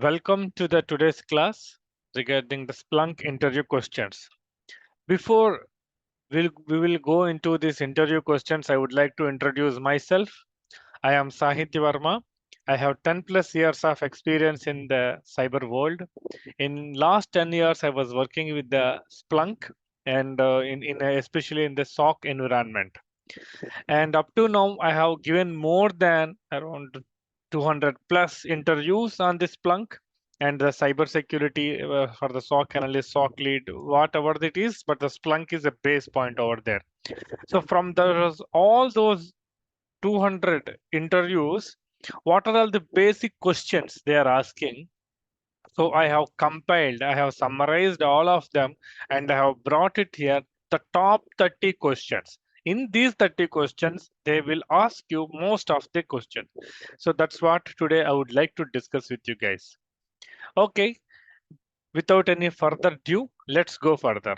Welcome to the today's class regarding the Splunk interview questions. Before we will go into these interview questions, I would like to introduce myself. I am Sahitya Varma. I have 10 plus years of experience in the cyber world. In last 10 years, I was working with the Splunk and especially in the SOC environment. And up to now, I have given more than around 200 plus interviews on this Splunk and the cybersecurity for the SOC analyst, SOC lead, whatever it is, but the Splunk is a base point over there. So from those all those 200 interviews, what are all the basic questions they are asking? So I have compiled, I have summarized all of them, and I have brought it here, the top 30 questions. In these 30 questions, they will ask you most of the questions. So that's what today I would like to discuss with you guys. Okay, without any further ado, let's go further.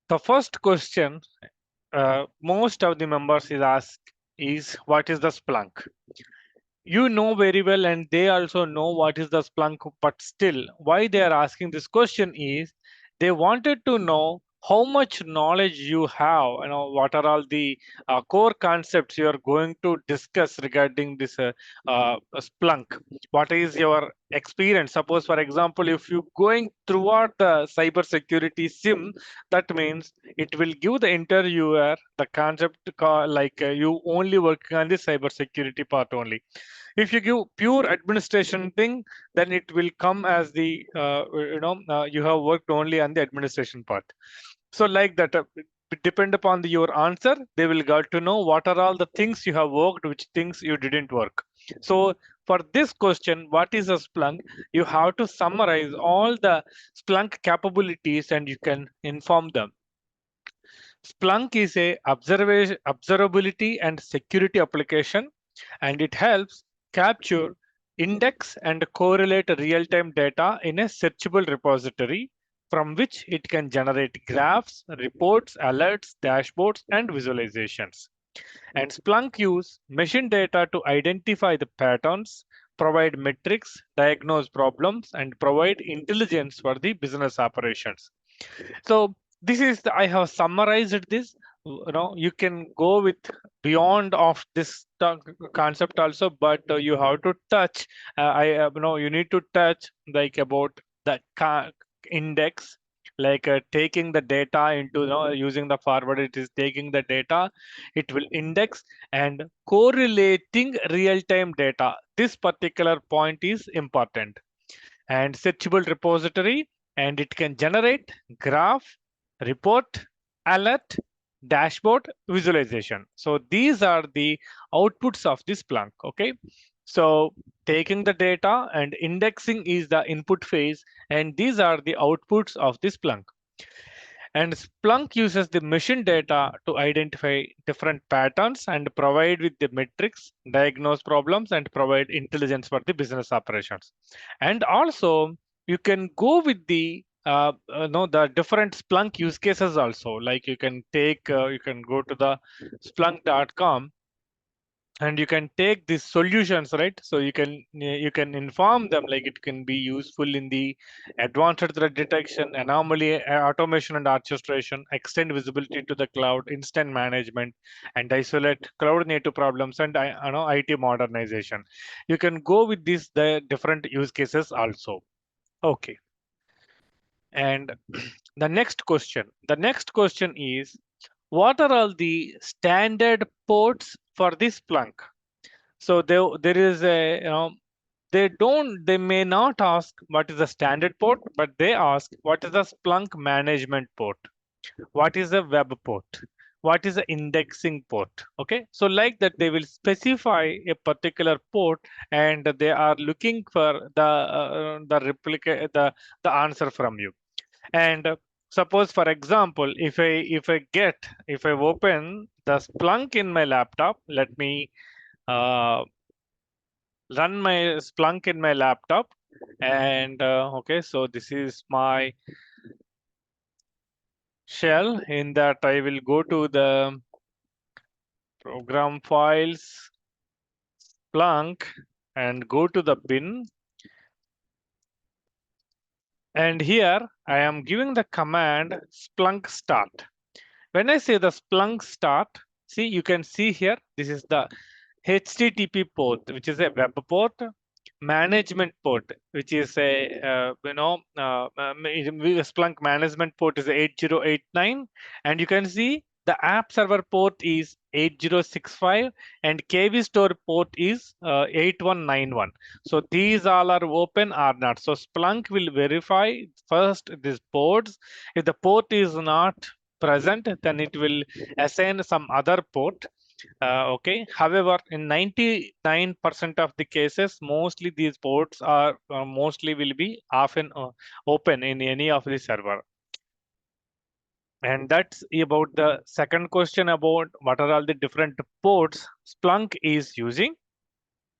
The first question most of the members is asked is what is the Splunk? You know very well, and they also know what is the Splunk, but still, why they are asking this question is they wanted to know how much knowledge you have, what are all the core concepts you are going to discuss regarding this Splunk. What is your experience? Suppose, for example, if you going throughout the cyber security sim, that means it will give the interviewer the concept you only working on the cyber security part only. If you give pure administration thing, then it will come as the you have worked only on the administration part. So like that, depend upon your answer, they will got to know what are all the things you have worked, which things you didn't work. So for this question, what is a Splunk? You have to summarize all the Splunk capabilities and you can inform them. Splunk is a observability and security application, and it helps capture, index, and correlate real-time data in a searchable repository from which it can generate graphs, reports, alerts, dashboards, and visualizations. And Splunk use machine data to identify the patterns, provide metrics, diagnose problems, and provide intelligence for the business operations. So this is I have summarized this. You can go with beyond of this concept also, but you have to touch. You need to touch like about the index, like taking the data into using the forward. It is taking the data, it will index and correlating real-time data. This particular point is important. And searchable repository, and it can generate graph, report, alert, dashboard, visualization. So these are the outputs of this Splunk. Okay, so taking the data and indexing is the input phase, and these are the outputs of this Splunk. And Splunk uses the machine data to identify different patterns and provide with the metrics, diagnose problems, and provide intelligence for the business operations. And also, you can go with the the different Splunk use cases also. Like you can you can go to the Splunk.com and you can take these solutions, right? So you can inform them, like it can be useful in the advanced threat detection, anomaly automation and orchestration, extend visibility to the cloud, instant management, and isolate cloud native problems, and IT modernization. You can go with these the different use cases also. Okay, and the next question is, what are all the standard ports for this Splunk? So there is a, they may not ask what is the standard port, but they ask what is the Splunk management port, what is the web port, what is the indexing port. Okay, so like that they will specify a particular port, and they are looking for the answer from you. And suppose, for example, if I open the Splunk in my laptop, let me uh, run my Splunk in my laptop. And okay, so this is my shell. In that, I will go to the program files, Splunk, and go to the bin. And here I am giving the command Splunk start. When I say the Splunk start, see, you can see here, this is the HTTP port, which is a web port, management port, which is a Splunk management port is 8089, and you can see the app server port is 8065, and KV store port is 8191. So these all are open or not. So Splunk will verify first these ports. If the port is not present, then it will assign some other port. Okay. However, in 99% of the cases, mostly these ports are mostly will be often open in any of the server. And that's about the second question about what are all the different ports Splunk is using.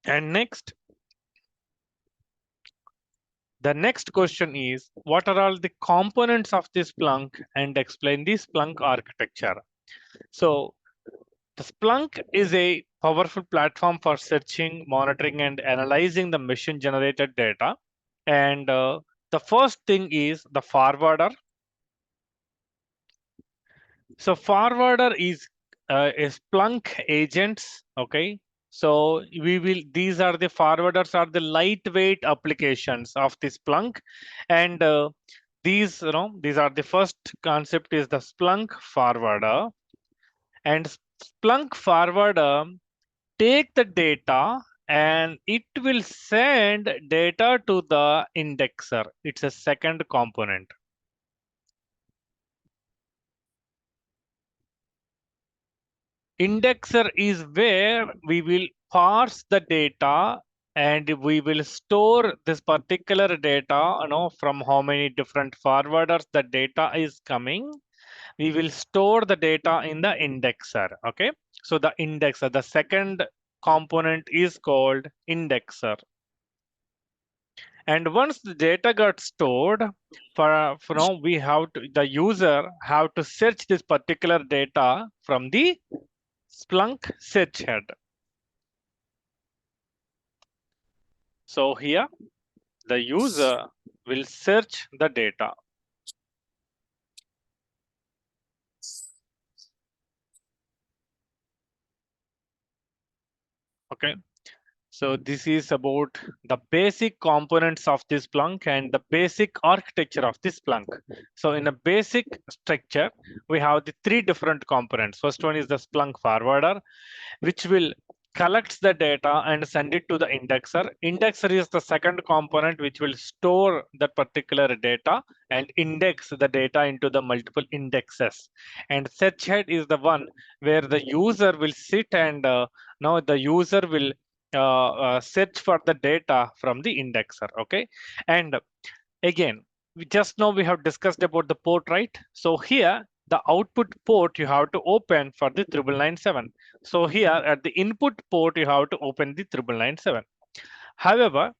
And next, the next question is what are all the components of this Splunk, and explain the Splunk architecture. So the Splunk is a powerful platform for searching, monitoring, and analyzing the machine-generated data. And the first thing is the forwarder. So forwarder is a Splunk agents. Okay. So these are the forwarders are the lightweight applications of the Splunk, and these are the first concept is the Splunk forwarder. And Splunk forwarder take the data and it will send data to the indexer. It's a second component. Indexer is where we will parse the data and we will store this particular data, from how many different forwarders the data is coming. We will store the data in the indexer. Okay. So the indexer, the second component is called indexer. And once the data got stored, for now we have to, the user have to search this particular data from the Splunk search head. So here the user will search the data. Okay. So this is about the basic components of this Splunk and the basic architecture of this Splunk. So in a basic structure, we have the three different components. First one is the Splunk forwarder, which will collects the data and send it to the indexer. Indexer is the second component which will store that particular data and index the data into the multiple indexes. And search head is the one where the user will sit and now the user will search for the data from the indexer. Okay. And again, we have discussed about the port, right? So here the output port you have to open for the 9997. So here at the input port you have to open the 9997. However,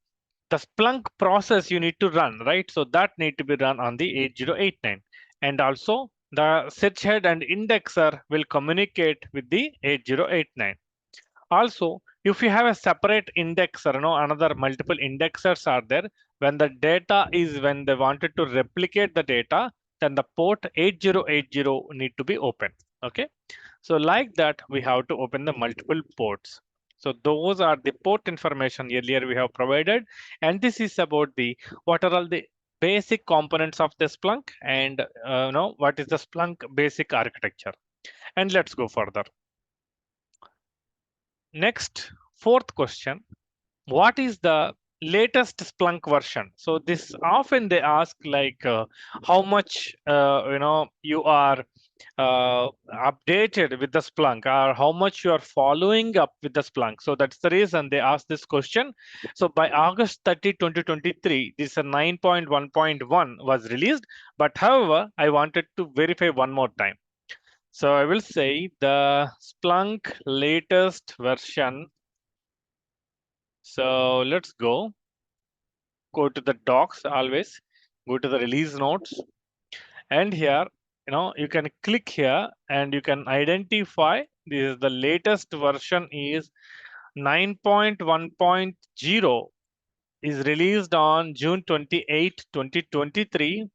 the Splunk process you need to run, right? So that need to be run on the 8089. And also the search head and indexer will communicate with the 8089. Also, if you have a separate indexer, another multiple indexers are there. When the data is when they wanted to replicate the data, then the port 8080 need to be open. Okay. So like that, we have to open the multiple ports. So those are the port information earlier we have provided. And this is about the what are all the basic components of the Splunk and what is the Splunk basic architecture. And let's go further. Next, fourth question, what is the latest Splunk version? So this often they ask like how much you are updated with the Splunk or how much you are following up with the Splunk. So that's the reason they asked this question. So by August 30, 2023, this 9.1.1 was released. But however, I wanted to verify one more time. So I will say the Splunk latest version. So let's go to the docs always, go to the release notes. And here, you can click here and you can identify This is the latest version is 9.1.0 is released on June 28, 2023.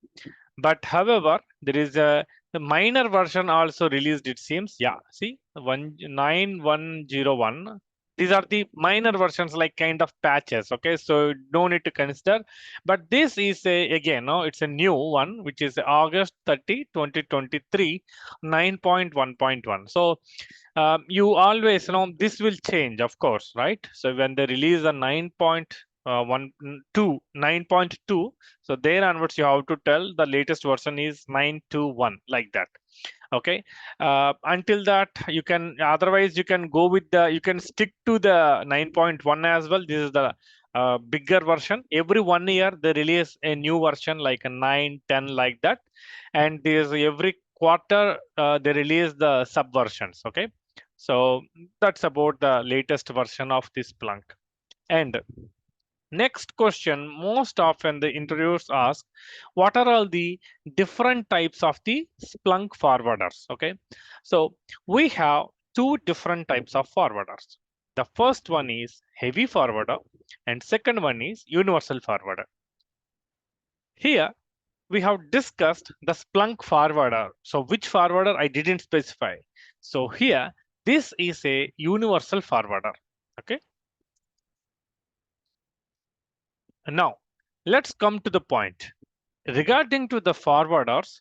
But however, there is a minor version also released, it seems. Yeah, see, 9101. These are the minor versions, like kind of patches. Okay, so no need to consider. But this is a again, no, it's a new one, which is August 30, 2023, 9.1.1. So you always know this will change, of course, right? So when they release a 9.2, so there onwards you have to tell the latest version is 921, like that. Okay, until that you can, otherwise you can go with the, you can stick to the 9.1 as well. This is the bigger version. Every 1 year they release a new version, like a 9, 10, like that, and there's every quarter they release the subversions. Okay, so that's about the latest version of this Splunk. And next question, most often the interviewers ask, what are all the different types of the Splunk forwarders? Okay, so we have two different types of forwarders. The first one is heavy forwarder, and second one is universal forwarder. Here we have discussed the Splunk forwarder. So which forwarder I didn't specify. So here, this is a universal forwarder. Okay. Now, let's come to the point. Regarding to the forwarders,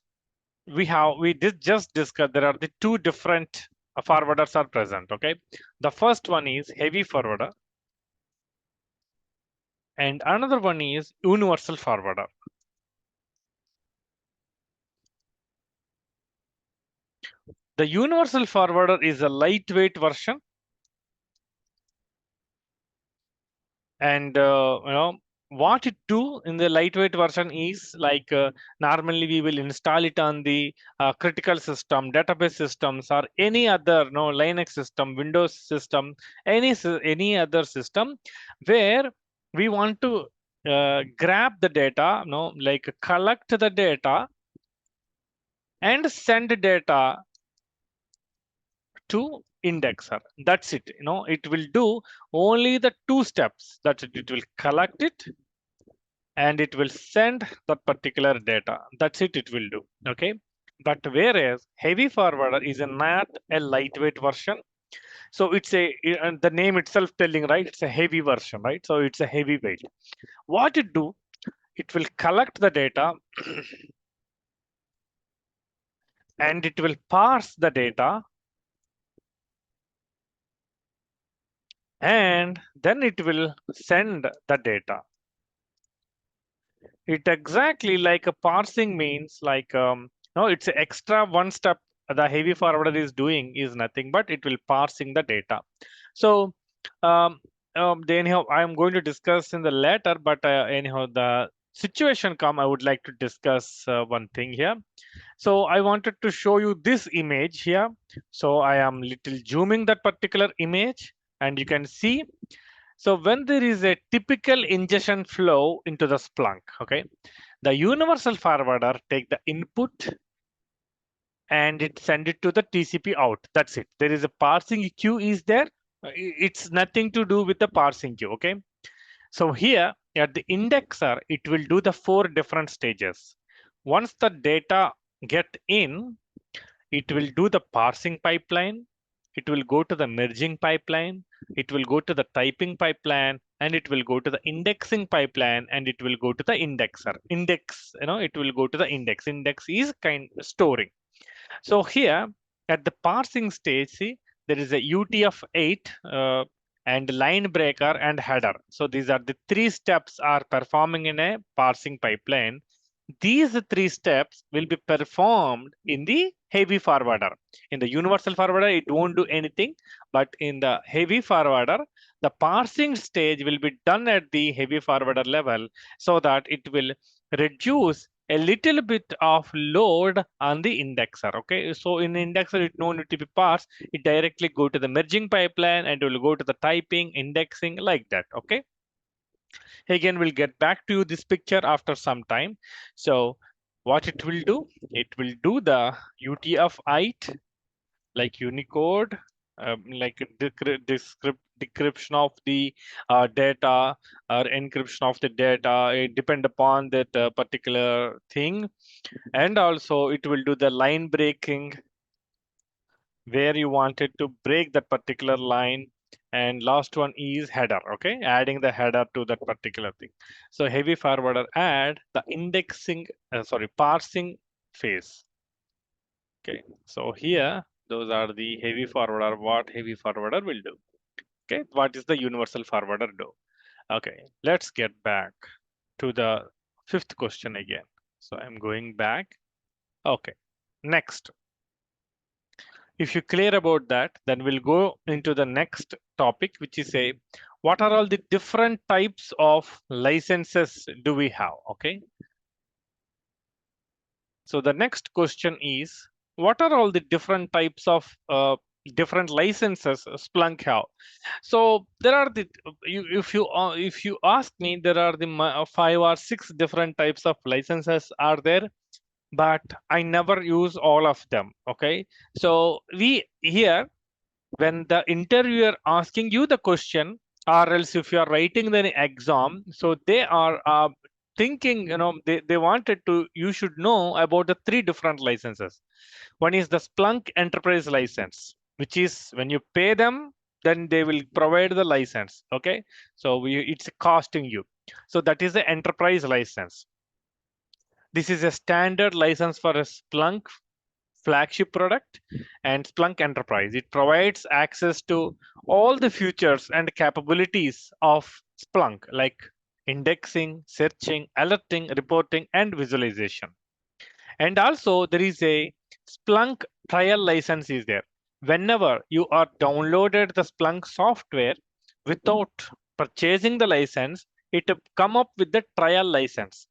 we did just discuss there are the two different forwarders are present. Okay. The first one is heavy forwarder, and another one is universal forwarder. The universal forwarder is a lightweight version, and what it do in the lightweight version is like normally we will install it on the critical system, database systems, or any other Linux system, Windows system, any other system where we want to grab the data, like collect the data and send data to indexer. That's it. It will do only the two steps. That's it. It will collect it and it will send that particular data. That's it will do. Okay. But whereas heavy forwarder is not a lightweight version. So it's and the name itself telling, right? It's a heavy version, right? So it's a heavyweight. What it do, it will collect the data and it will parse the data, and then it will send the data. It exactly like a parsing means like no, it's an extra one step the heavy forwarder is doing is nothing but it will parsing the data. So anyhow I am going to discuss in the later, but anyhow the situation come, I would like to discuss one thing here. So I wanted to show you this image here. So I am little zooming that particular image, and you can see. So when there is a typical ingestion flow into the Splunk, okay, the universal forwarder take the input and it send it to the TCP out. That's it. There is a parsing queue is there. It's nothing to do with the parsing queue, okay? So here at the indexer, it will do the 4 different stages. Once the data get in, it will do the parsing pipeline, it will go to the merging pipeline, it will go to the typing pipeline, and it will go to the indexing pipeline, and it will go to the indexer. Index, it will go to the index. Index is kind of storing. So here at the parsing stage, see, there is a UTF-8 and line breaker and header. So these are the 3 steps are performing in a parsing pipeline. These 3 steps will be performed in the heavy forwarder. In the universal forwarder, it won't do anything, but in the heavy forwarder, the parsing stage will be done at the heavy forwarder level so that it will reduce a little bit of load on the indexer. Okay, so in the indexer, it no need to be parsed. It directly go to the merging pipeline and it will go to the typing, indexing, like that. Okay. Again, we'll get back to you this picture after some time. So what it will do, it will do the UTF-8 like Unicode like decryption of the data or encryption of the data. It depend upon that particular thing, and also it will do the line breaking where you wanted to break that particular line. And last one is header, okay, adding the header to that particular thing. So heavy forwarder add the indexing, parsing phase. Okay, so here those are the heavy forwarder, what heavy forwarder will do. Okay, what is the universal forwarder do? Okay, let's get back to the fifth question again. So I'm going back. Okay, next. If you're clear about that, then we'll go into the next topic, which is a what are all the different types of licenses do we have? Okay. So the next question is, what are all the different types of different licenses Splunk have? So there are the if you ask me, there are the 5 or 6 different types of licenses are there, but I never use all of them. Okay, so we here when the interviewer asking you the question, or else if you are writing the exam, so they are thinking, they wanted to, you should know about the 3 different licenses. One is the Splunk enterprise license, which is when you pay them, then they will provide the license. Okay, so it's costing you, so that is the enterprise license. This is a standard license for a Splunk flagship product and Splunk Enterprise. It provides access to all the features and capabilities of Splunk, like indexing, searching, alerting, reporting, and visualization. And also there is a Splunk trial license is there. Whenever you are downloaded the Splunk software without purchasing the license, it come up with the trial license.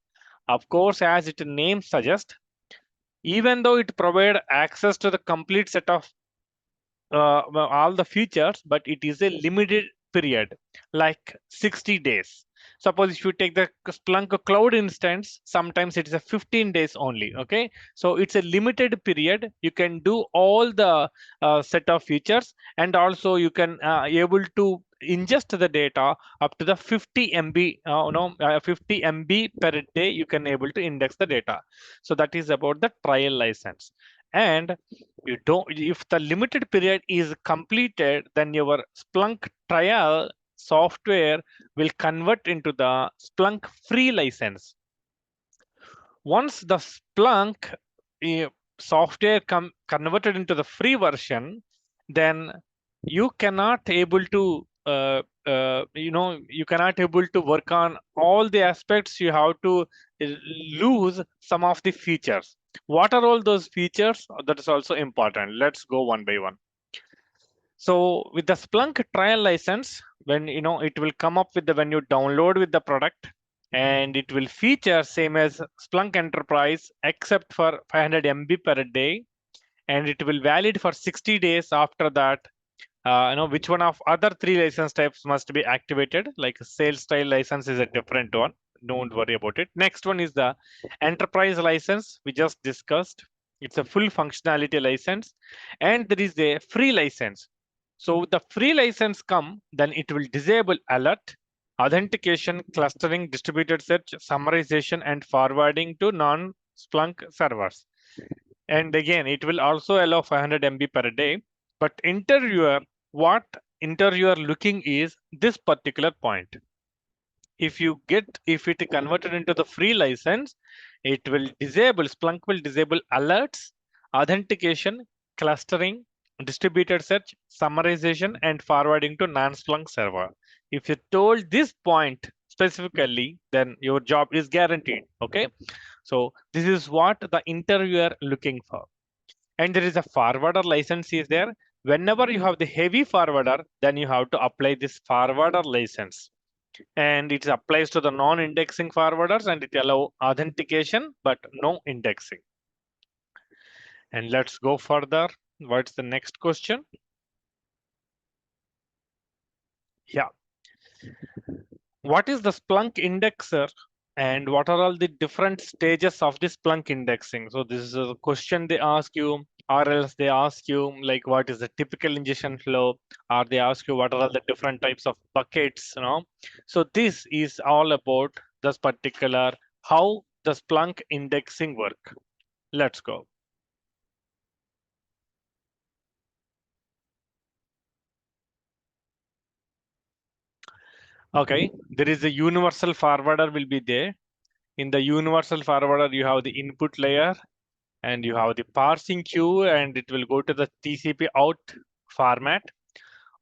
Of course, as its name suggests, even though it provide access to the complete set of all the features, but it is a limited period, like 60 days. Suppose if you take the Splunk cloud instance, sometimes it is a 15 days only. Okay, so it's a limited period. You can do all the set of features, and also you can able to ingest the data up to the 50 MB, 50 MB per day. You can able to index the data. So that is about the trial license. And you don't, if the limited period is completed, then your Splunk trial software will convert into the Splunk free license. Once the Splunk software converted into the free version, then you cannot able to you cannot able to work on all the aspects. You have to lose some of the features. What are all those features? That is also important. Let's go one by one. So with the Splunk trial license, when it will come up with the when you download with the product, and it will feature same as Splunk Enterprise except for 500 MB per day, and it will valid for 60 days. After that, which one of other 3 license types must be activated, like sales style license is a different one. Don't worry about it. Next one is the enterprise license we just discussed. It's a full functionality license, and there is a free license. So the free license come, then it will disable alert, authentication, clustering, distributed search, summarization, and forwarding to non-Splunk servers. And again, it will also allow 500 MB per day. But what interviewer looking is this particular point. If it converted into the free license, it will disable, Splunk will disable alerts, authentication, clustering, distributed search, summarization, and forwarding to non-Splunk server. If you told this point specifically, then your job is guaranteed. Okay, so this is what the interviewer looking for. And there is a forwarder license is there. Whenever you have the heavy forwarder, then you have to apply this forwarder license. And it applies to the non-indexing forwarders, and it allow authentication, but no indexing. And let's go further. What's the next question? Yeah. What is the Splunk indexer, and what are all the different stages of this Splunk indexing? So this is a question they ask you. or else they ask you like what is the typical ingestion flow, or they ask you what are all the different types of buckets, So this is all about this particular how the Splunk indexing work. Let's go. Okay, there is a universal forwarder will be there. In the universal forwarder, you have the input layer and you have the parsing queue, and it will go to the TCP out format.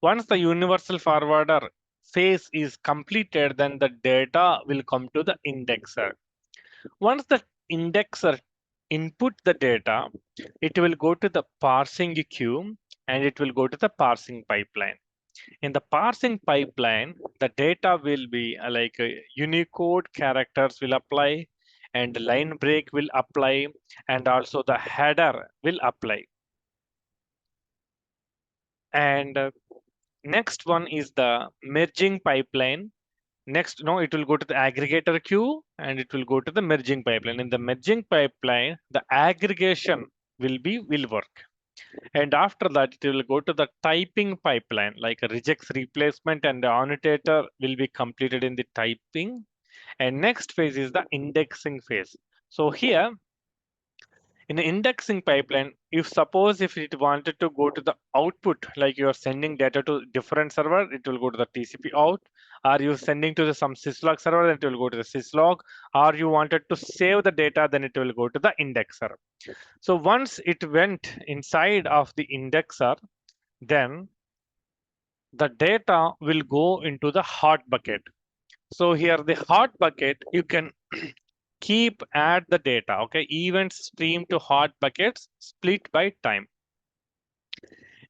Once the universal forwarder phase is completed, then the data will come to the indexer. Once the indexer input the data, it will go to the parsing queue and it will go to the parsing pipeline. In the parsing pipeline, the data will be like Unicode characters will apply, and line break will apply, and also the header will apply. And next one is the merging pipeline. Next, no, it will go to the aggregator queue and it will go to the merging pipeline. In the merging pipeline, the aggregation will work. And after that, it will go to the typing pipeline, like a regex replacement and the annotator will be completed in the typing. And next phase is the indexing phase. So here, in the indexing pipeline, if suppose if it wanted to go to the output, like you are sending data to different server, it will go to the TCP out. Are you sending to some Syslog server, then it will go to the Syslog. Or you wanted to save the data, then it will go to the indexer. So once it went inside of the indexer, then the data will go into the hot bucket. So here the hot bucket, you can keep add the data, okay? Events stream to hot buckets split by time.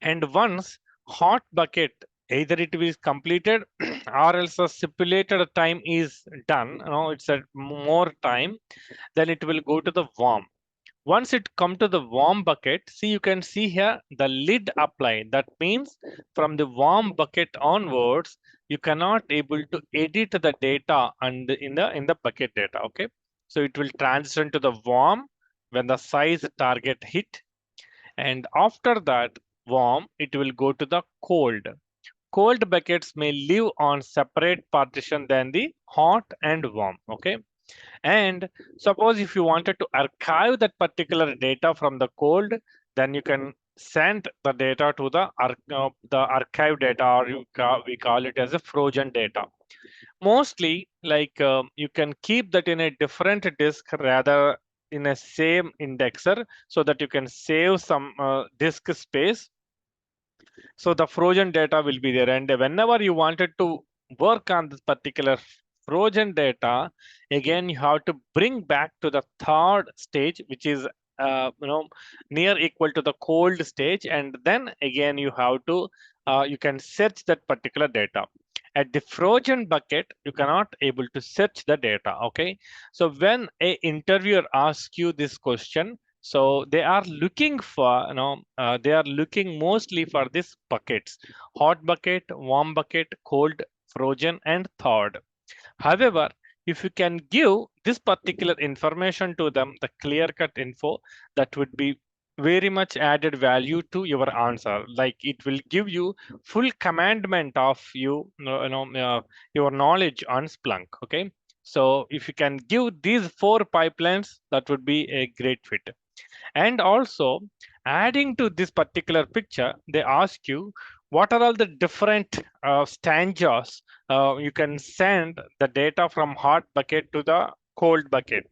And once hot bucket, either it is completed or else a stipulated time is done, it's a more time, then it will go to the warm. Once it come to the warm bucket, see you can see here the lid apply. That means from the warm bucket onwards, you cannot able to edit the data and in the bucket data. Okay, so it will transition to the warm when the size target hit, and after that warm it will go to the cold. Cold buckets may live on separate partition than the hot and warm. Okay, and suppose if you wanted to archive that particular data from the cold, then you can send the data to the archive data, or we call it as a frozen data. Mostly, like you can keep that in a different disk rather in a same indexer, so that you can save some disk space. So the frozen data will be there, and whenever you wanted to work on this particular frozen data, again you have to bring back to the third stage, which is near equal to the cold stage, and then again you have to you can search that particular data. At the frozen bucket, you cannot able to search the data. Okay, so when a interviewer asks you this question, so they are looking for, they are looking mostly for these buckets: hot bucket, warm bucket, cold, frozen, and thawed. However, if you can give this particular information to them, the clear-cut info, that would be very much added value to your answer. Like it will give you full commandment of your knowledge on Splunk. Okay, so if you can give these 4 pipelines, that would be a great fit. And also, adding to this particular picture, they ask you what are all the different stanzas you can send the data from hot bucket to the cold bucket.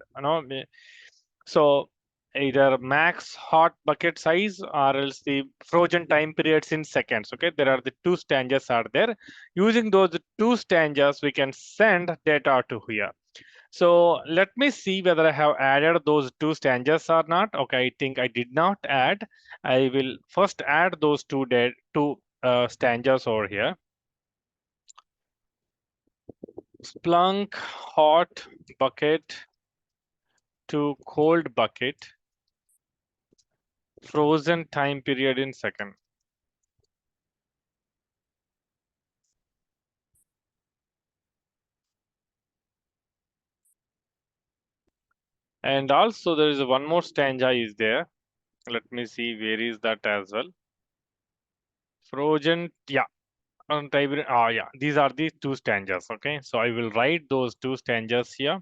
So either max hot bucket size or else the frozen time periods in seconds. Okay, there are the 2 stanzas are there. Using those 2 stanzas, we can send data to here. So let me see whether I have added those 2 stanzas or not. Okay, I think I did not add. I will first add those two stanzas over here. Splunk hot bucket to cold bucket, frozen time period in second. And also there is one more stanza is there. Let me see where is that as well. Frozen, yeah. Yeah, these are the two stanzas. Okay, so I will write those two stanzas here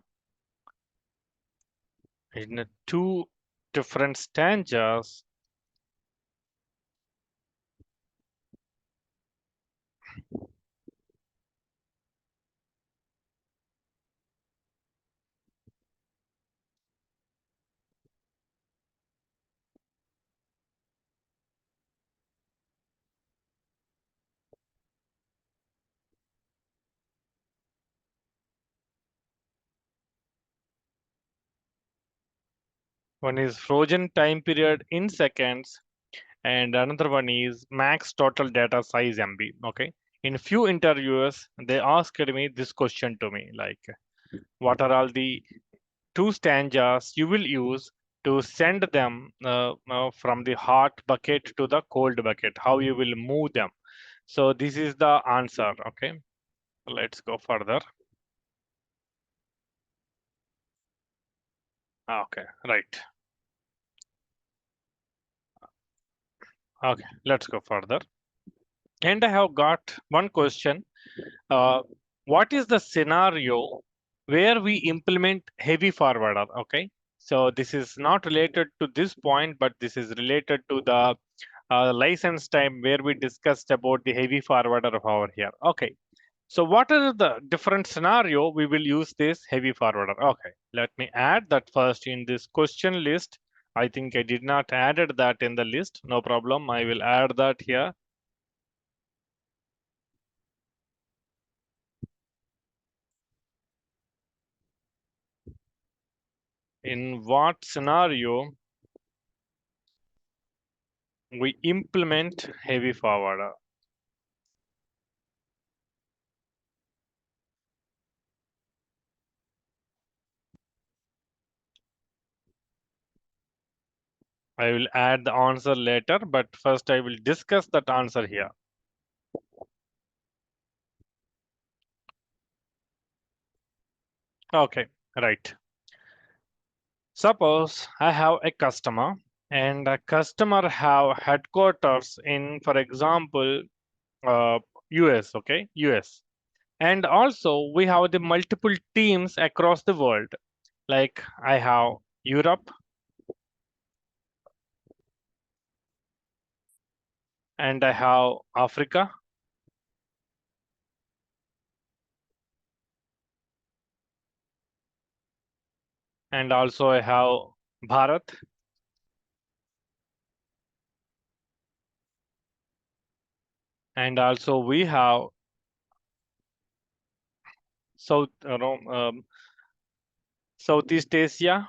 in two different stanzas. One is frozen time period in seconds, and another one is max total data size MB. Okay, in few interviews they asked me this question to me, like what are all the two stanzas you will use to send them from the hot bucket to the cold bucket, how you will move them. So this is the answer. Okay, let's go further. Okay, right. Okay, let's go further. And I have got one question. uh, what is the scenario where we implement heavy forwarder? Okay, so this is not related to this point, but this is related to the license time where we discussed about the heavy forwarder over here. Okay, so what are the different scenario we will use this heavy forwarder? Okay, let me add that first in this question list. I think I did not added that in the list. No problem, I will add that here. In what scenario we implement heavy forwarder? I will add the answer later, but first I will discuss that answer here. Okay, right. Suppose I have a customer and a customer have headquarters in, for example, US, okay, US. And also we have the multiple teams across the world. Like I have Europe and I have Africa and also I have Bharat and also we have South, Southeast Asia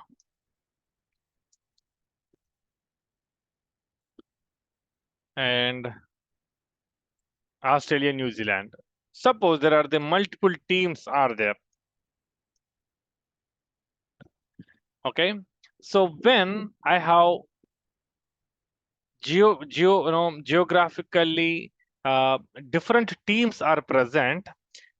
and Australia, New Zealand. Suppose there are the multiple teams are there. Okay. So when I have geographically different teams are present,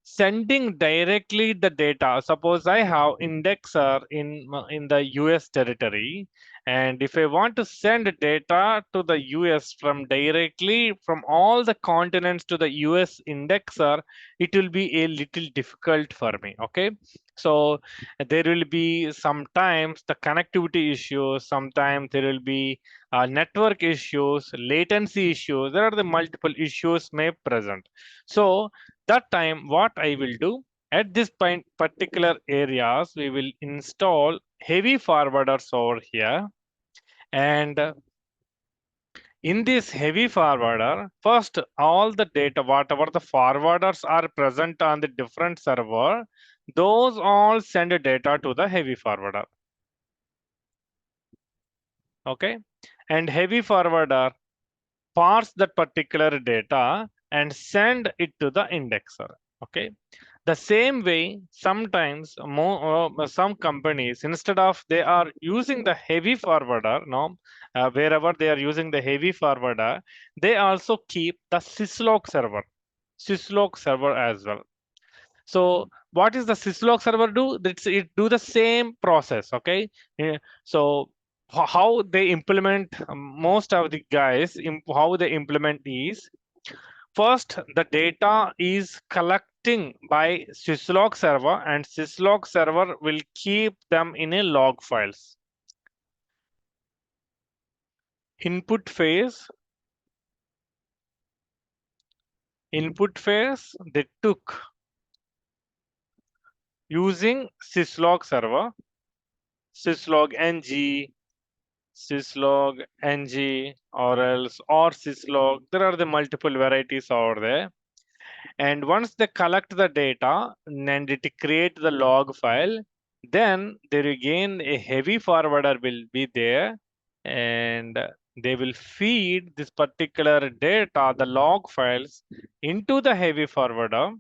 sending directly the data. Suppose I have indexer in the US territory, and if I want to send data to the US from directly from all the continents to the US indexer, it will be a little difficult for me. Okay, so there will be sometimes the connectivity issues, sometimes there will be network issues, latency issues. There are the multiple issues may present. So that time what I will do at this point particular areas we will install heavy forwarders over here, and in this heavy forwarder first all the data whatever the forwarders are present on the different server, those all send data to the heavy forwarder. Okay, and heavy forwarder parse that particular data and send it to the indexer. Okay, the same way sometimes some companies instead of they are using the heavy forwarder, no, wherever they are using the heavy forwarder, they also keep the Syslog server as well. So what is the Syslog server do? It do the same process. Okay, so how they implement, most of the guys, how they implement is, first, the data is collecting by Syslog server, and Syslog server will keep them in a log files. Input phase, they took using Syslog server, Syslog ng, Syslog ng, or Syslog. There are the multiple varieties over there. And once they collect the data and it create the log file, then there again a heavy forwarder will be there, and they will feed this particular data, the log files, into the heavy forwarder,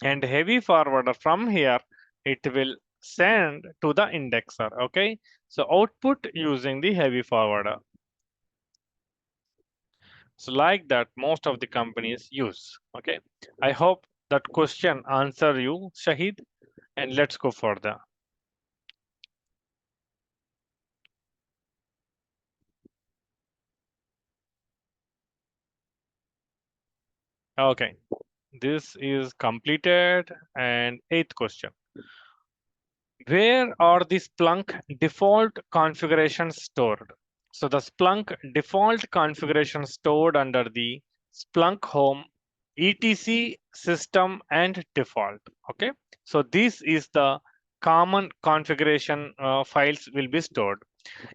and heavy forwarder from here it will send to the indexer. Okay, so output using the heavy forwarder. So like that, most of the companies use. Okay, I hope that question answer you, Shahid, and let's go further. Okay, this is completed. And eighth question. Where are the Splunk default configurations stored? So the Splunk default configuration stored under the Splunk home, etc, system, and default. Okay, so this is the common configuration files will be stored.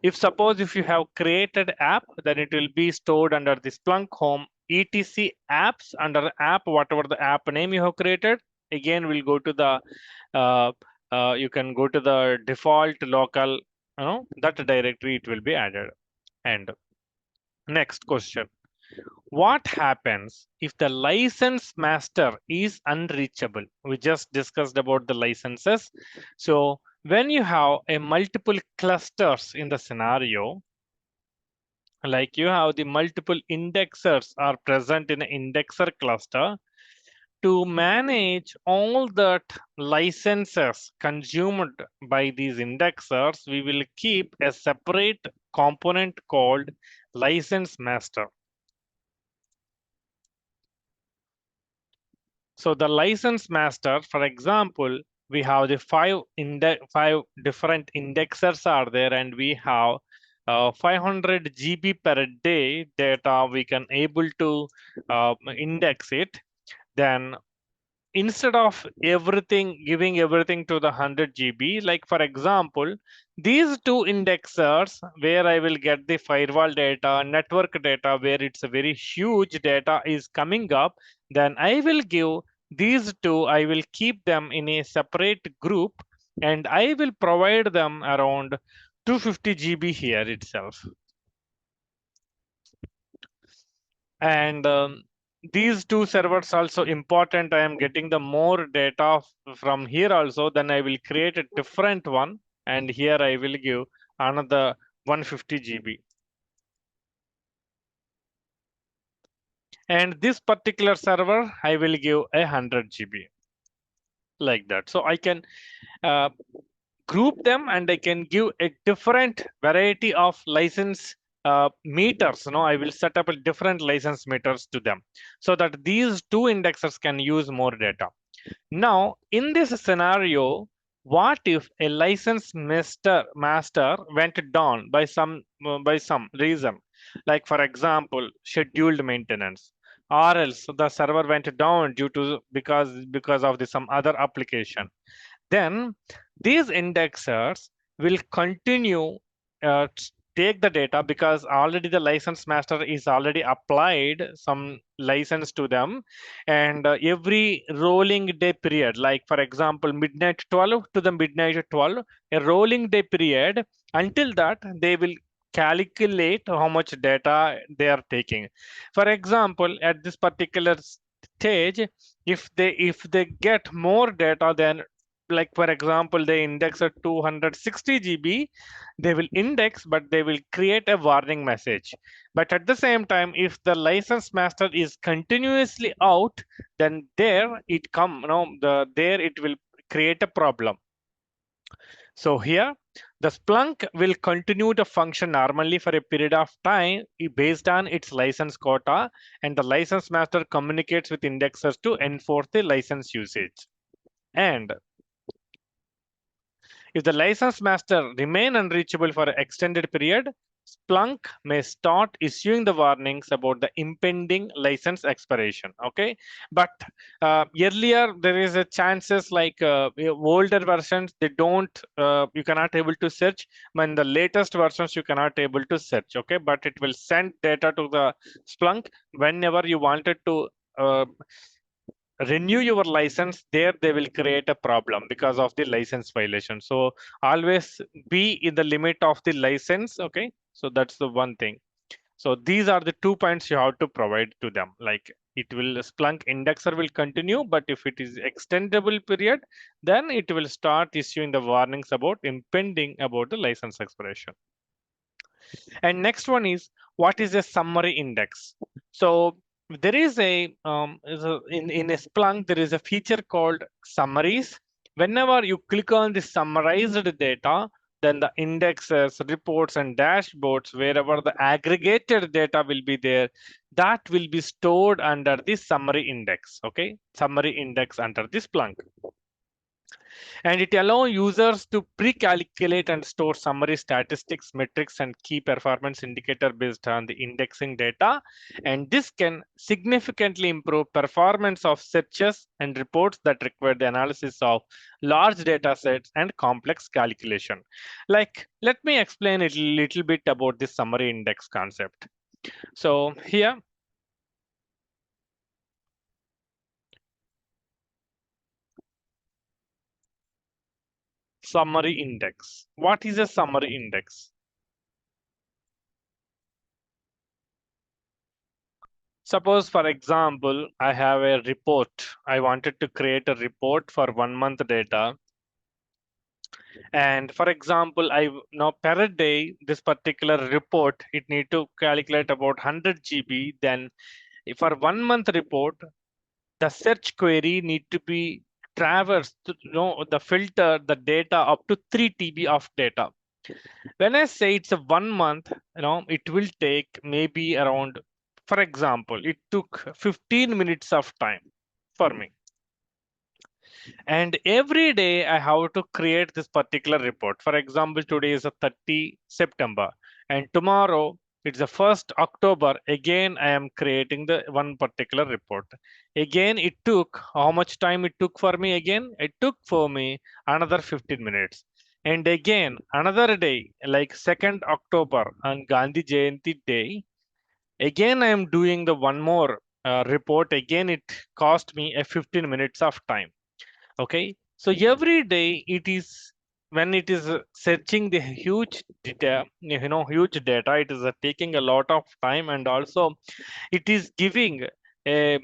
If suppose if you have created app, then it will be stored under the Splunk home, etc apps, under app, whatever the app name you have created. Again, we'll go to the uh, you can go to the default local, that directory it will be added. And next question. What happens if the license master is unreachable? We just discussed about the licenses. So when you have a multiple clusters in the scenario, like you have the multiple indexers are present in an indexer cluster, to manage all that licenses consumed by these indexers, we will keep a separate component called license master. So the license master, for example, we have the five different indexers are there, and we have 500 GB per day data we can able to index it. Then instead of giving everything to the 100 GB, like for example, these two indexers where I will get the firewall data, network data, where it's a very huge data is coming up, then I will give these two, I will keep them in a separate group, and I will provide them around 250 GB here itself. And these two servers also important. I am getting the more data from here also, then I will create a different one, and here I will give another 150 GB. And this particular server, I will give 100 GB, like that. So I can group them, and I can give a different variety of license meters. I will set up a different license meters to them, so that these two indexers can use more data. Now, in this scenario, what if a license master went down by some reason, like for example, scheduled maintenance, or else the server went down due to because of some other application? Then these indexers will continue take the data, because already the license master is already applied some license to them, and every rolling day period, like for example midnight 12 to the midnight 12, a rolling day period, until that they will calculate how much data they are taking. For example, at this particular stage, if they get more data than, like for example, they index at 260 GB, they will index, but they will create a warning message. But at the same time, if the license master is continuously out, then there it will create a problem. So here The Splunk will continue to function normally for a period of time based on its license quota, and the license master communicates with indexers to enforce the license usage. And if the license master remain unreachable for an extended period, Splunk may start issuing the warnings about the impending license expiration. Okay, but earlier there is a chances like older versions they don't you cannot able to search. When the latest versions you cannot able to search. Okay, but it will send data to the Splunk whenever you wanted to. Renew your license, there they will create a problem because of the license violation. So always be in the limit of the license. Okay, so that's the one thing. So these are the 2 points you have to provide to them. Like it will Splunk indexer will continue, but if it is extendable period, then it will start issuing the warnings about impending about the license expiration. And next one is, what is a summary index? So there is in a Splunk, there is a feature called summaries. Whenever you click on the summarized data, then the indexes, reports, and dashboards, wherever the aggregated data will be there, that will be stored under the summary index. Okay, summary index under the Splunk. And it allows users to pre-calculate and store summary statistics, metrics, and key performance indicator based on the indexing data. And this can significantly improve performance of searches and reports that require the analysis of large data sets and complex calculation. Like, let me explain a little bit about this summary index concept. So here, summary index. What is a summary index? Suppose, for example, I have a report. I wanted to create a report for 1 month data. And for example, I now per day, this particular report, it need to calculate about 100 GB. Then for 1 month report, the search query need to be traversed to the filter, the data up to 3 TB of data. When I say it's a 1 month, it will take maybe around, for example, it took 15 minutes of time for me. And every day I have to create this particular report. For example, today is a 30 September and tomorrow it's the 1st October. Again, I am creating the one particular report. Again, it took, how much time it took for me again? It took for me another 15 minutes. And again, another day, like 2nd October on Gandhi Jayanti day, again, I am doing the one more report. Again, it cost me a 15 minutes of time. Okay, so every day it is when it is searching the huge data, huge data, it is taking a lot of time, and also it is giving a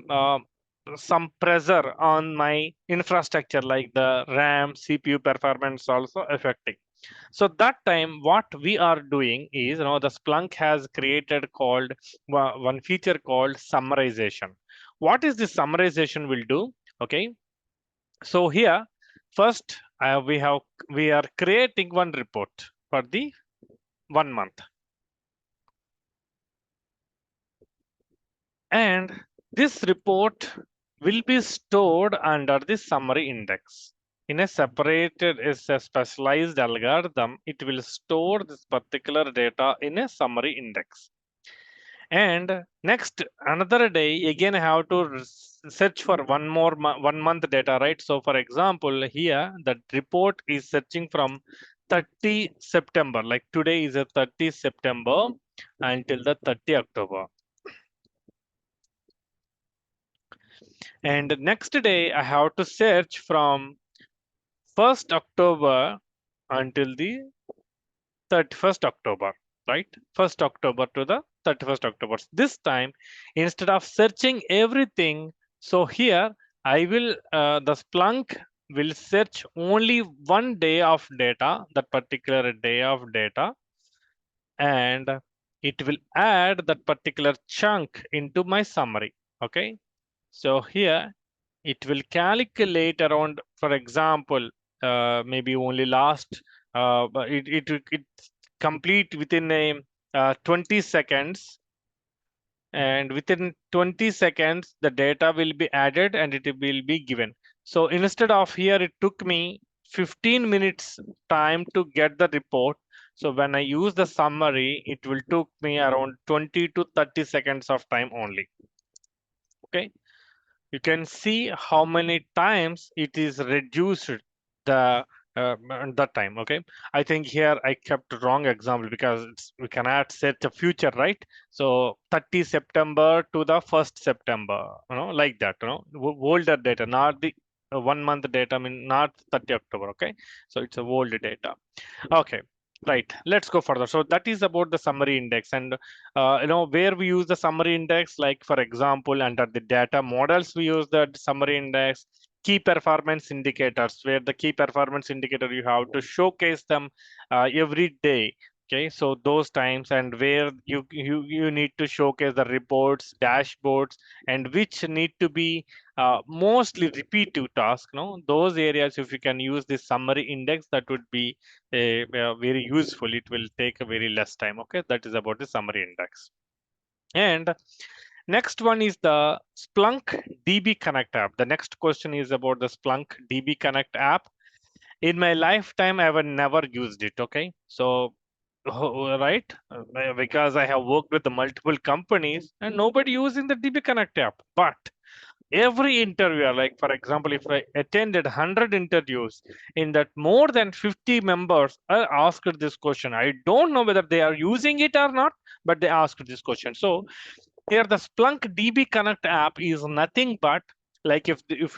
some pressure on my infrastructure like the RAM, CPU performance also affecting. So that time what we are doing is, the Splunk has created called one feature called summarization. What is this summarization will do? Okay, so here, first we are creating one report for the 1 month, and this report will be stored under the summary index. In a separated, is a specialized algorithm, it will store this particular data in a summary index. And next, another day, again, I have to search for 1 month data, right? So for example, here, the report is searching from 30 September, like today is a 30 September until the 30 October. And next day, I have to search from 1st October until the 31st October, right? 1st October to the 31st October. This time, instead of searching everything, so here I will, the Splunk will search only one day of data, that particular day of data, and it will add that particular chunk into my summary, okay? So here it will calculate around, for example, maybe only last but it complete within a 20 seconds, and within 20 seconds the data will be added and it will be given. So instead of here it took me 15 minutes time to get the report. So when I use the summary, it will took me around 20 to 30 seconds of time only. Okay, you can see how many times it is reduced the that time. Okay, I think here I kept wrong example because we cannot set a future, right? So 30 September to the 1st September, like that, older data, not the 1 month data, I mean not 30 October. Okay, so it's a old data. Okay, right. Let's go further. So that is about the summary index, and where we use the summary index. Like for example, under the data models, we use the summary index. Key performance indicators, where the key performance indicator you have to showcase them every day. Okay, so those times, and where you need to showcase the reports, dashboards, and which need to be mostly repetitive task. No, those areas, if you can use this summary index, that would be very useful. It will take a very less time. Okay, that is about the summary index. And next one is the Splunk DB Connect app. The next question is about the Splunk DB Connect app. In my lifetime, I have never used it. Okay, so right, because I have worked with the multiple companies and nobody using the DB Connect app. But every interviewer, like for example, if I attended 100 interviews, in that more than 50 members are asked this question. I don't know whether they are using it or not, but they asked this question. So here the Splunk DB Connect app is nothing but, like, if if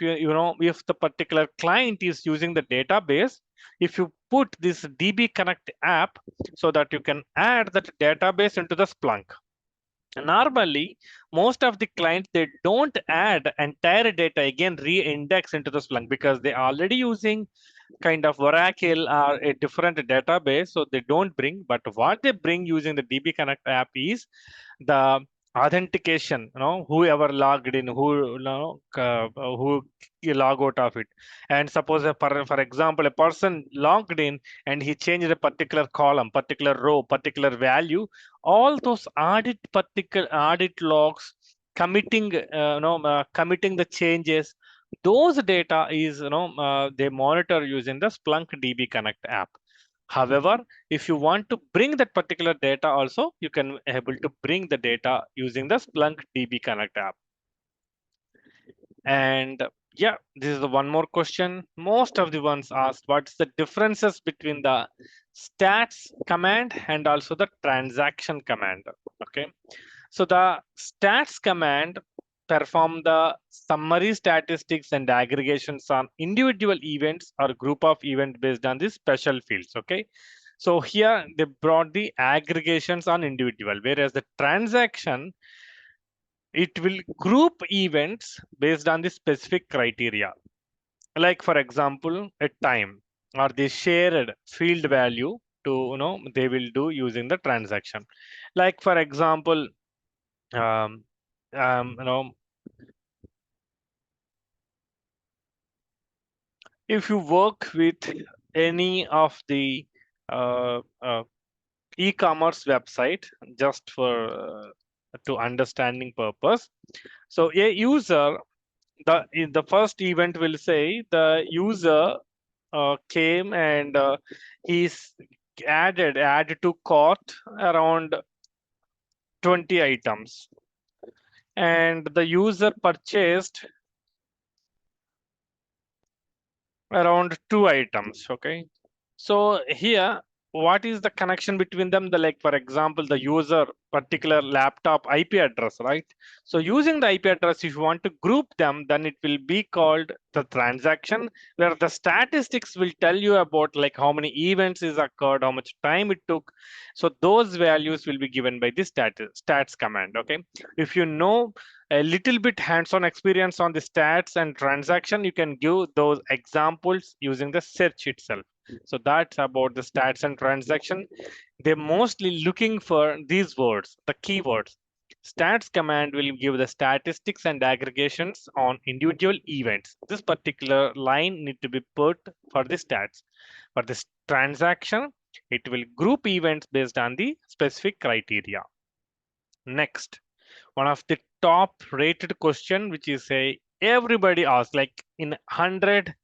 the particular client is using the database, if you put this DB Connect app, so that you can add that database into the Splunk. Normally, most of the clients, they don't add entire data again re-index into the Splunk because they already using kind of Oracle or a different database, so they don't bring. But what they bring using the DB Connect app is the authentication. Whoever logged in, who log out of it. And suppose for example, a person logged in and he changed a particular column, particular row, particular value, all those audit logs, committing the changes, those data is they monitor using the Splunk DB Connect app. However, if you want to bring that particular data also, you can able to bring the data using the Splunk DB Connect app. And yeah, this is the one more question. Most of the ones asked, what's the differences between the stats command and also the transaction command? Okay, so the stats command perform the summary statistics and aggregations on individual events or group of events based on the special fields. Okay, so here they brought the aggregations on individual, whereas the transaction, it will group events based on the specific criteria. Like for example, a time or the shared field value to they will do using the transaction. Like for example, um, um, you know if you work with any of the uh, uh, e-commerce website, just for to understanding purpose, so a user, the first event will say the user came and he's added to cart around 20 items, and the user purchased around 2 items. Okay, so here, what is the connection between them? The, like for example, the user particular laptop IP address, right? So using the IP address, if you want to group them, then it will be called the transaction, where the statistics will tell you about like how many events is occurred, how much time it took. So those values will be given by the stats command. Okay, if you know a little bit hands-on experience on the stats and transaction, you can give those examples using the search itself. So that's about the stats and transaction. They're mostly looking for these words, the keywords. Stats command will give the statistics and aggregations on individual events. This particular line need to be put for the stats. For this transaction, it will group events based on the specific criteria. Next, one of the top rated question, which is a everybody asks, like in 100,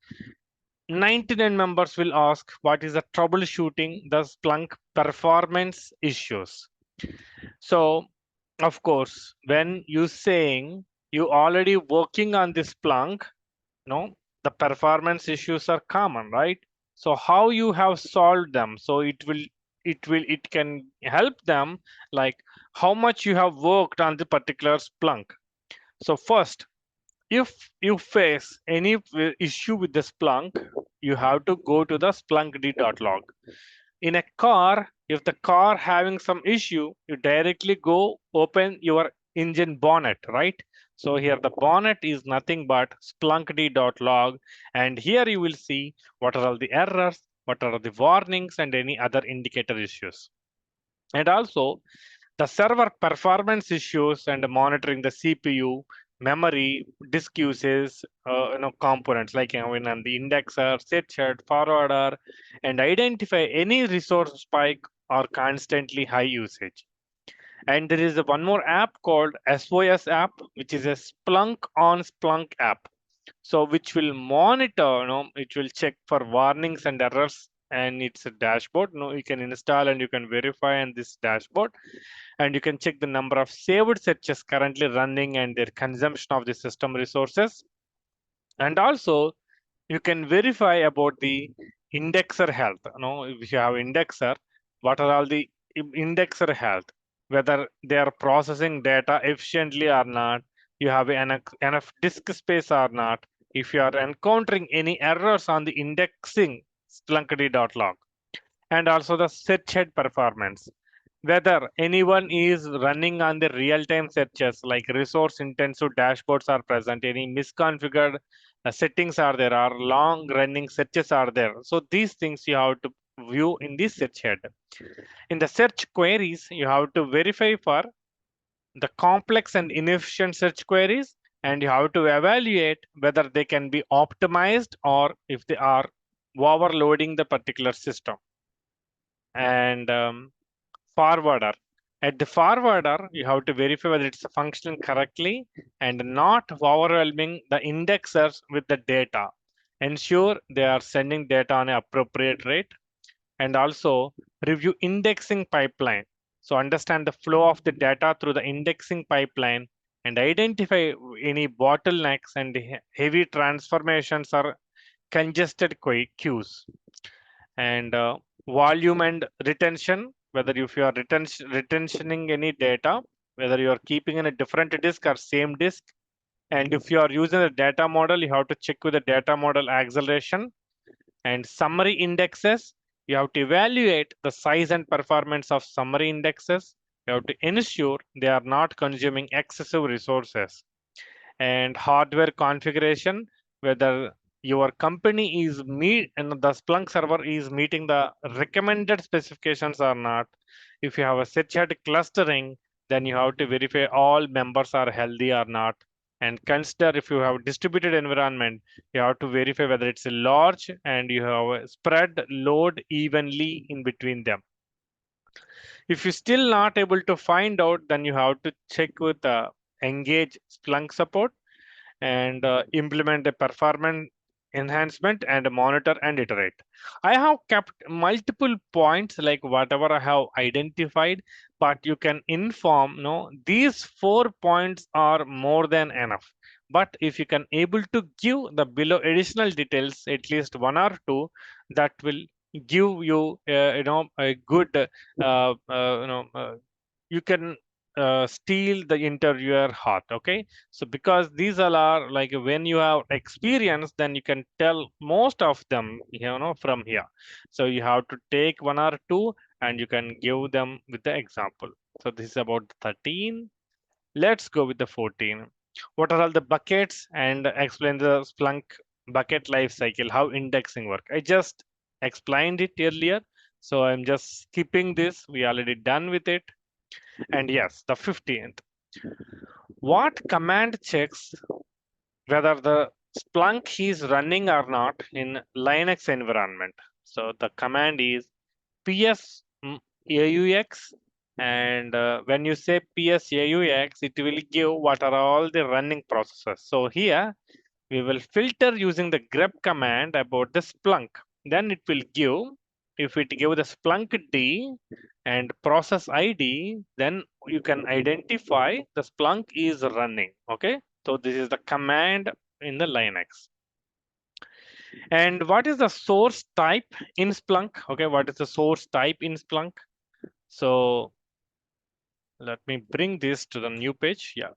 99 members will ask, what is the troubleshooting the Splunk performance issues? So, of course, when you saying you already working on this Splunk, no, the performance issues are common, right? So how you have solved them? So it can help them, like how much you have worked on the particular Splunk. So first, if you face any issue with the Splunk, you have to go to the Splunk d.log. In a car, if the car having some issue, you directly go open your engine bonnet, right? So here the bonnet is nothing but Splunk d.log, and here you will see what are all the errors, what are the warnings, and any other indicator issues. And also the server performance issues and monitoring the CPU, memory, disk uses, components like on the indexer, setched, forwarder, and identify any resource spike or constantly high usage. And there is one more app called SOS app, which is a Splunk on Splunk app. So which will monitor, it will check for warnings and errors, and it's a dashboard. You can install and you can verify in this dashboard, and you can check the number of saved searches currently running and their consumption of the system resources. And also you can verify about the indexer health. If you have indexer, what are all the indexer health, whether they are processing data efficiently or not, you have enough disk space or not, if you are encountering any errors on the indexing Splunk.log, and also the search head performance, whether anyone is running on the real-time searches, like resource intensive dashboards are present, any misconfigured settings are there, or long running searches are there. So these things you have to view in the search head. In the search queries, you have to verify for the complex and inefficient search queries, and you have to evaluate whether they can be optimized or if they are overloading the particular system. And forwarder. At the forwarder, you have to verify whether it's functioning correctly and not overwhelming the indexers with the data. Ensure they are sending data on an appropriate rate, and also review indexing pipeline. So understand the flow of the data through the indexing pipeline and identify any bottlenecks and heavy transformations or congested queues. And volume and retention, whether if you are retentioning any data, whether you are keeping in a different disk or same disk. And if you are using a data model, you have to check with the data model acceleration. And summary indexes, you have to evaluate the size and performance of summary indexes. You have to ensure they are not consuming excessive resources. And hardware configuration, whether your company is and the Splunk server is meeting the recommended specifications or not. If you have a search head clustering, then you have to verify all members are healthy or not. And consider if you have distributed environment, you have to verify whether it's a large and you have a spread load evenly in between them. If you're still not able to find out, then you have to check with engage Splunk support and implement a performance enhancement and monitor and iterate. I have kept multiple points like whatever I have identified, but you can inform, these 4 points are more than enough. But if you can able to give the below additional details, at least 1 or 2, that will give you, a good, you can steal the interviewer heart. Okay, so because these all are like when you have experience, then you can tell most of them from here. So you have to take 1 or 2 and you can give them with the example. So this is about 13. Let's go with the 14. What are all the buckets, and explain the Splunk bucket life cycle, how indexing work. I just explained it earlier, so I'm just skipping this. We already done with it. And yes, the 15th. What command checks whether the Splunk is running or not in Linux environment? So the command is ps aux, and when you say ps aux, it will give what are all the running processes. So here we will filter using the grep command about the Splunk. Then it will give, if it give the Splunk D and process ID, then you can identify the Splunk is running. Okay, so this is the command in the Linux. And what is the source type in Splunk? Okay, what is the source type in Splunk? So let me bring this to the new page. Yeah.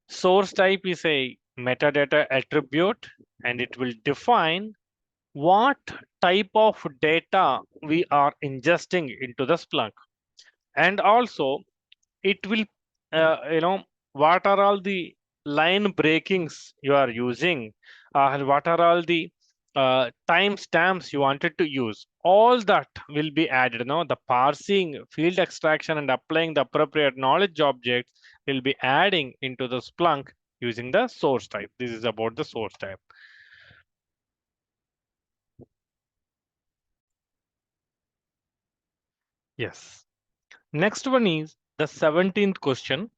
Source type is a metadata attribute, and it will define what type of data we are ingesting into the Splunk. And also it will, what are all the line breakings you are using, and what are all the timestamps you wanted to use. All that will be added. The parsing, field extraction, and applying the appropriate knowledge objects will be adding into the Splunk using the source type. This is about the source type. Yes. Next one is the 17th question.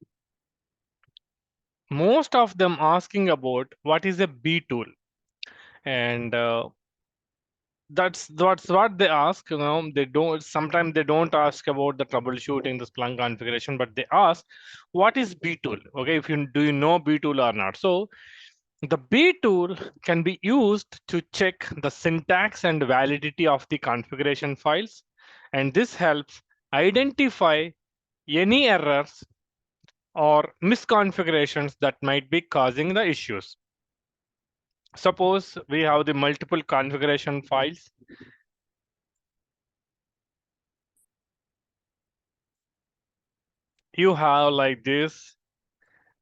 Most of them asking about what is a B tool, and that's what they ask. They don't, sometimes they don't ask about the troubleshooting the Splunk configuration, but they ask what is B tool. Okay, if you do you know B tool or not. So the B tool can be used to check the syntax and validity of the configuration files, and this helps identify any errors or misconfigurations that might be causing the issues. Suppose we have the multiple configuration files. You have like this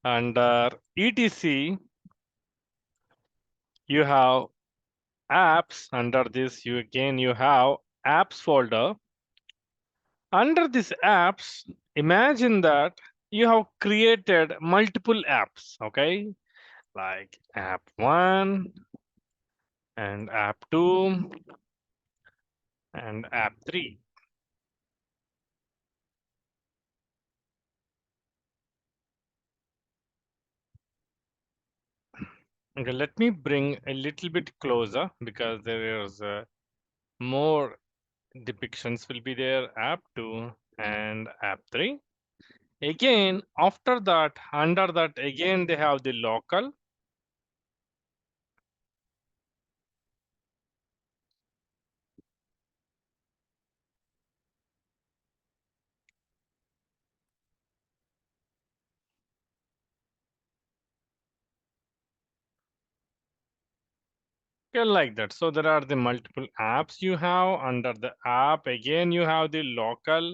under etc, you have apps. Under this, you have apps folder. Under this apps, imagine that you have created multiple apps, okay? Like app 1 and app 2 and app 3. Okay, let me bring a little bit closer because there is more depictions will be there. App 2 and app 3. Again, after that, under that, again, they have the local. Okay, like that. So there are the multiple apps you have. Under the app, again, you have the local.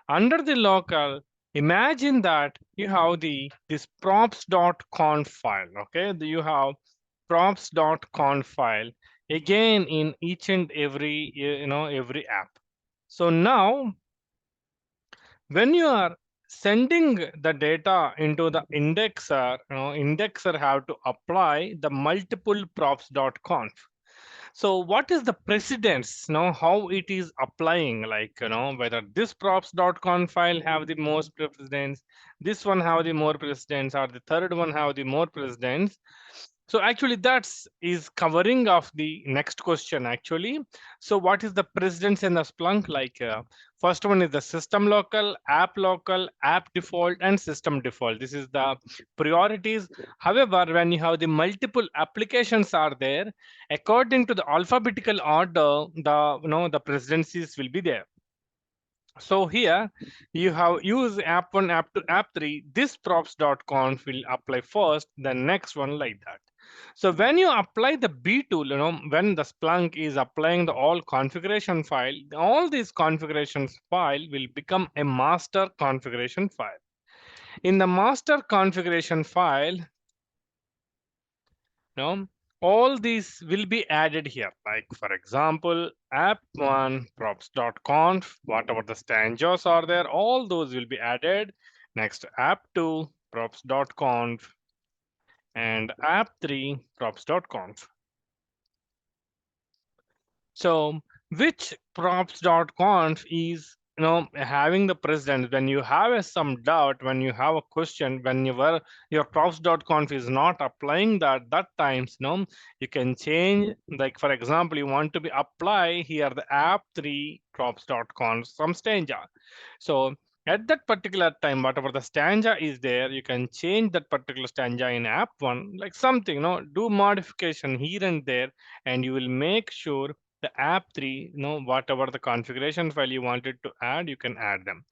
Under the local, imagine that you have this props.conf file. Okay, you have props.conf file again in each and every every app. So now when you are sending the data into the indexer, indexer have to apply the multiple props.conf. So what is the precedence, how it is applying, like, whether this props.conf file have the most precedence, this one have the more precedence, or the third one have the more precedence. So actually that's is covering of the next question actually. So what is the precedence in the Splunk? Like first one is the system local, app default, and system default. This is the priorities. However, when you have the multiple applications are there, according to the alphabetical order, the precedences will be there. So here you have use app 1, app 2, app 3. This props.conf will apply first, the next one like that. So when you apply the B tool, when the Splunk is applying the all configuration file, all these configurations file will become a master configuration file. In the master configuration file, all these will be added here. Like for example, app1 props.conf, whatever the stanzas are there, all those will be added. Next, app2 props.conf and app3 props.conf. So which props.conf is having the precedence when you have some doubt, when you have a question, whenever your props.conf is not applying that times, you can change. Like for example, you want to be apply here the app3 props.conf some stanza. So at that particular time, whatever the stanza is there, you can change that particular stanza in app one, like something, do modification here and there, and you will make sure the app3, whatever the configuration file you wanted to add, you can add them.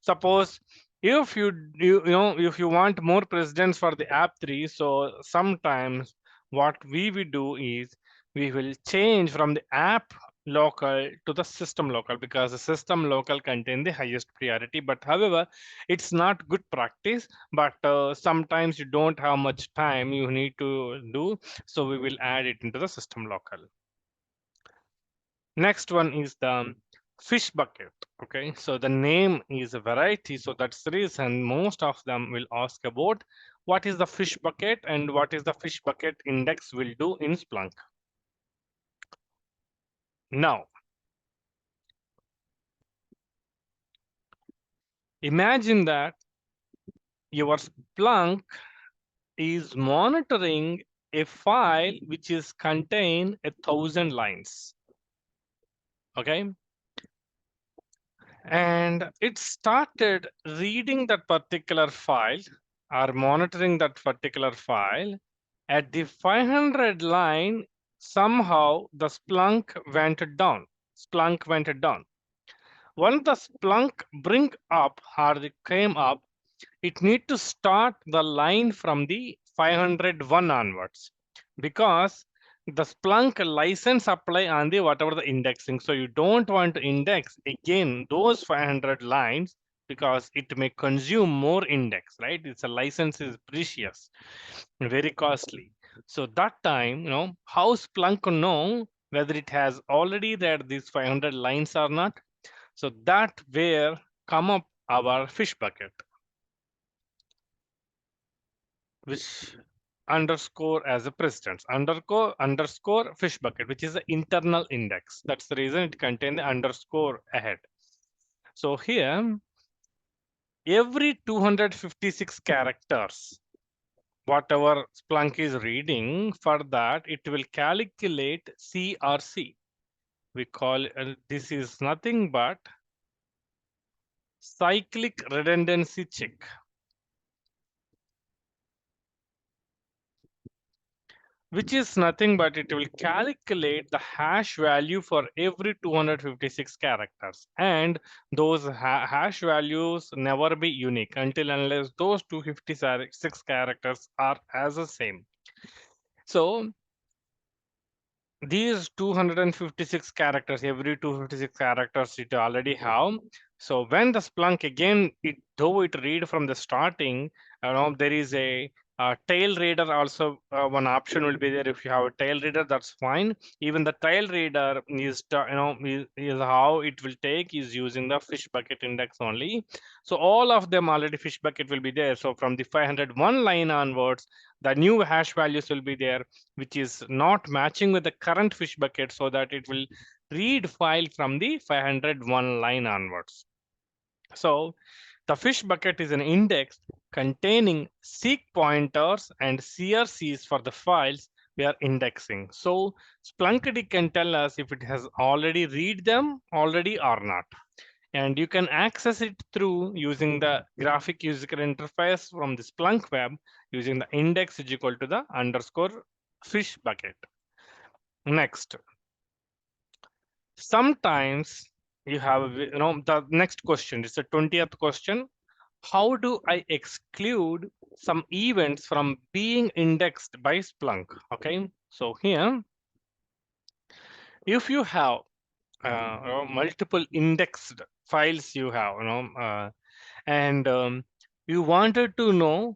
Suppose if if you want more precedence for the app3, so sometimes what we will do is we will change from the app local to the system local, because the system local contain the highest priority. But however, it's not good practice, but sometimes you don't have much time you need to do, so we will add it into the system local. Next one is the Fishbucket. Okay, so the name is a variety, so that's the reason most of them will ask about what is the Fishbucket and what is the Fishbucket index will do in Splunk. Now, imagine that your Splunk is monitoring a file which is contain 1,000 lines. Okay, and it started reading that particular file or monitoring that particular file. At the 500 line, somehow the Splunk went down. Splunk went down. Once the Splunk bring up or it came up, it need to start the line from the 501 onwards, because the Splunk license apply on the whatever the indexing. So you don't want to index again those 500 lines, because it may consume more index, right? It's a license is precious, very costly. So that time, how Splunk know whether it has already read these 500 lines or not? So that where come up our Fishbucket, which underscore as a precedence, underscore Fishbucket, which is the internal index. That's the reason it contains the underscore ahead. So here, every 256 characters, whatever Splunk is reading, for that it will calculate CRC. We call this is nothing but cyclic redundancy check, which is nothing but it will calculate the hash value for every 256 characters, and those hash values never be unique until unless those 256 characters are as the same. So these 256 characters, every 256 characters it already have. So when the Splunk again, though it read from the starting, there is a tail reader also. One option will be there. If you have a tail reader, that's fine. Even the tail reader is how it will take is using the Fishbucket index only. So all of them already Fishbucket will be there. So from the 501 line onwards, the new hash values will be there, which is not matching with the current Fishbucket, so that it will read file from the 501 line onwards. So the Fishbucket is an index containing seek pointers and CRCs for the files we are indexing. So Splunkd can tell us if it has already read them already or not. And you can access it through using the graphic user interface from the Splunk web using the index is equal to the underscore Fishbucket. Next, sometimes you have, the next question, it's the 20th question. How do I exclude some events from being indexed by Splunk? Okay, so here, if you have multiple indexed files you have, and you wanted to know,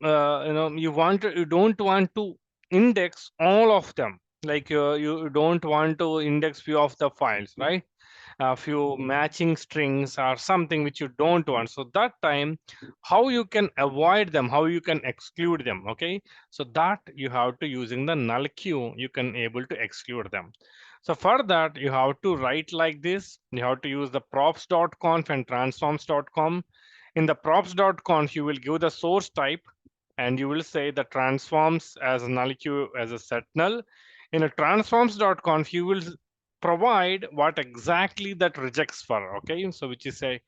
you don't want to index all of them. Like you don't want to index few of the files, right? A few matching strings or something which you don't want. So that time, how you can avoid them, how you can exclude them, okay? So that you have to using the null queue, you can able to exclude them. So for that, you have to write like this. You have to use the props.conf and transforms.conf. In the props.conf, you will give the source type and you will say the transforms as a null queue as a set null. In a transforms.conf, you will provide what exactly that rejects for, okay? So which is a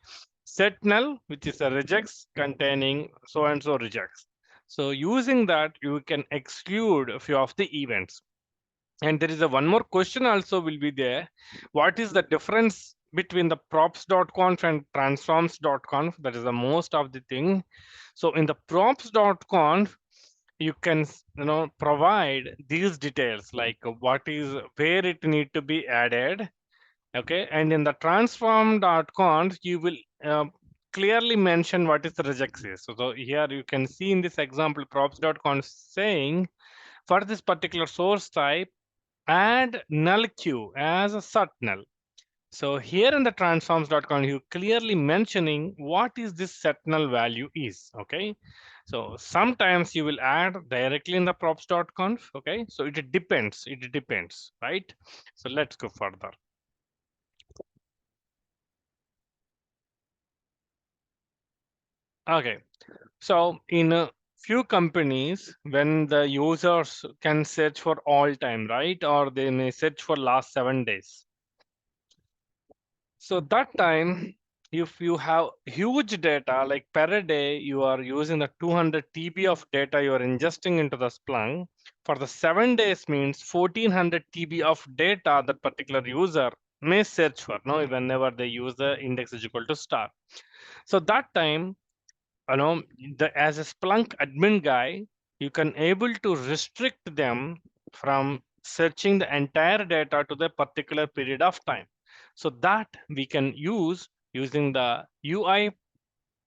set null, which is a rejects containing so and so rejects. So using that, you can exclude a few of the events. And there is a one more question also will be there. What is the difference between the props.conf and transforms.conf? That is the most of the thing. So in the props.conf, you can provide these details like what is where it need to be added, okay? And in the transform.conf, you will clearly mention what is the regex is. So here you can see in this example props.conf saying for this particular source type, add null queue as a sort null. So here in the transforms.conf, you clearly mentioning what is this set null value is, okay? So sometimes you will add directly in the props.conf, okay? So it depends, right? So let's go further. Okay, so in a few companies, when the users can search for all time, right? Or they may search for last 7 days. So that time, if you have huge data, like per day, you are using the 200 TB of data you are ingesting into the Splunk. For the 7 days means 1400 TB of data that particular user may search for, no, whenever they use the index is equal to star. So that time, as a Splunk admin guy, you can able to restrict them from searching the entire data to the particular period of time. So that we can use using the UI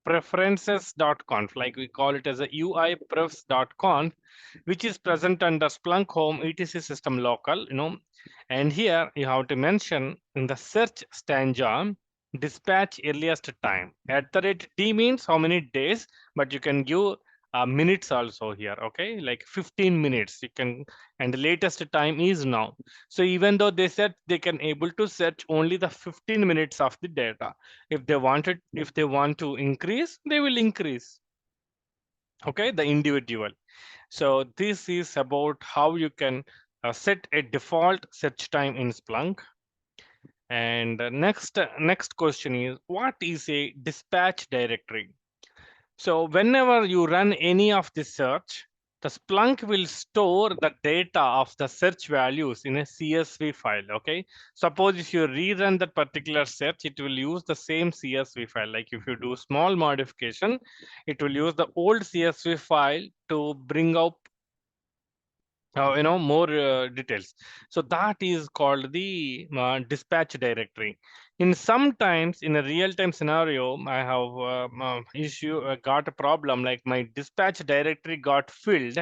preferences.conf, like we call it as a UI prefs.conf, which is present under Splunk home etc system local, and here you have to mention in the search stanza dispatch earliest time. At the rate D means how many days, but you can give minutes also here, okay? Like 15 minutes you can, and the latest time is now. So even though they said they can able to search only the 15 minutes of the data. If they want to increase, they will increase, okay? The individual. So this is about how you can set a default search time in Splunk. And next question is, what is a dispatch directory? So whenever you run any of the search, the Splunk will store the data of the search values in a CSV file, okay? Suppose if you rerun that particular search, it will use the same CSV file. Like if you do small modification, it will use the old CSV file to bring out more details. So that is called the dispatch directory. In sometimes in a real-time scenario, I have got a problem like my dispatch directory got filled.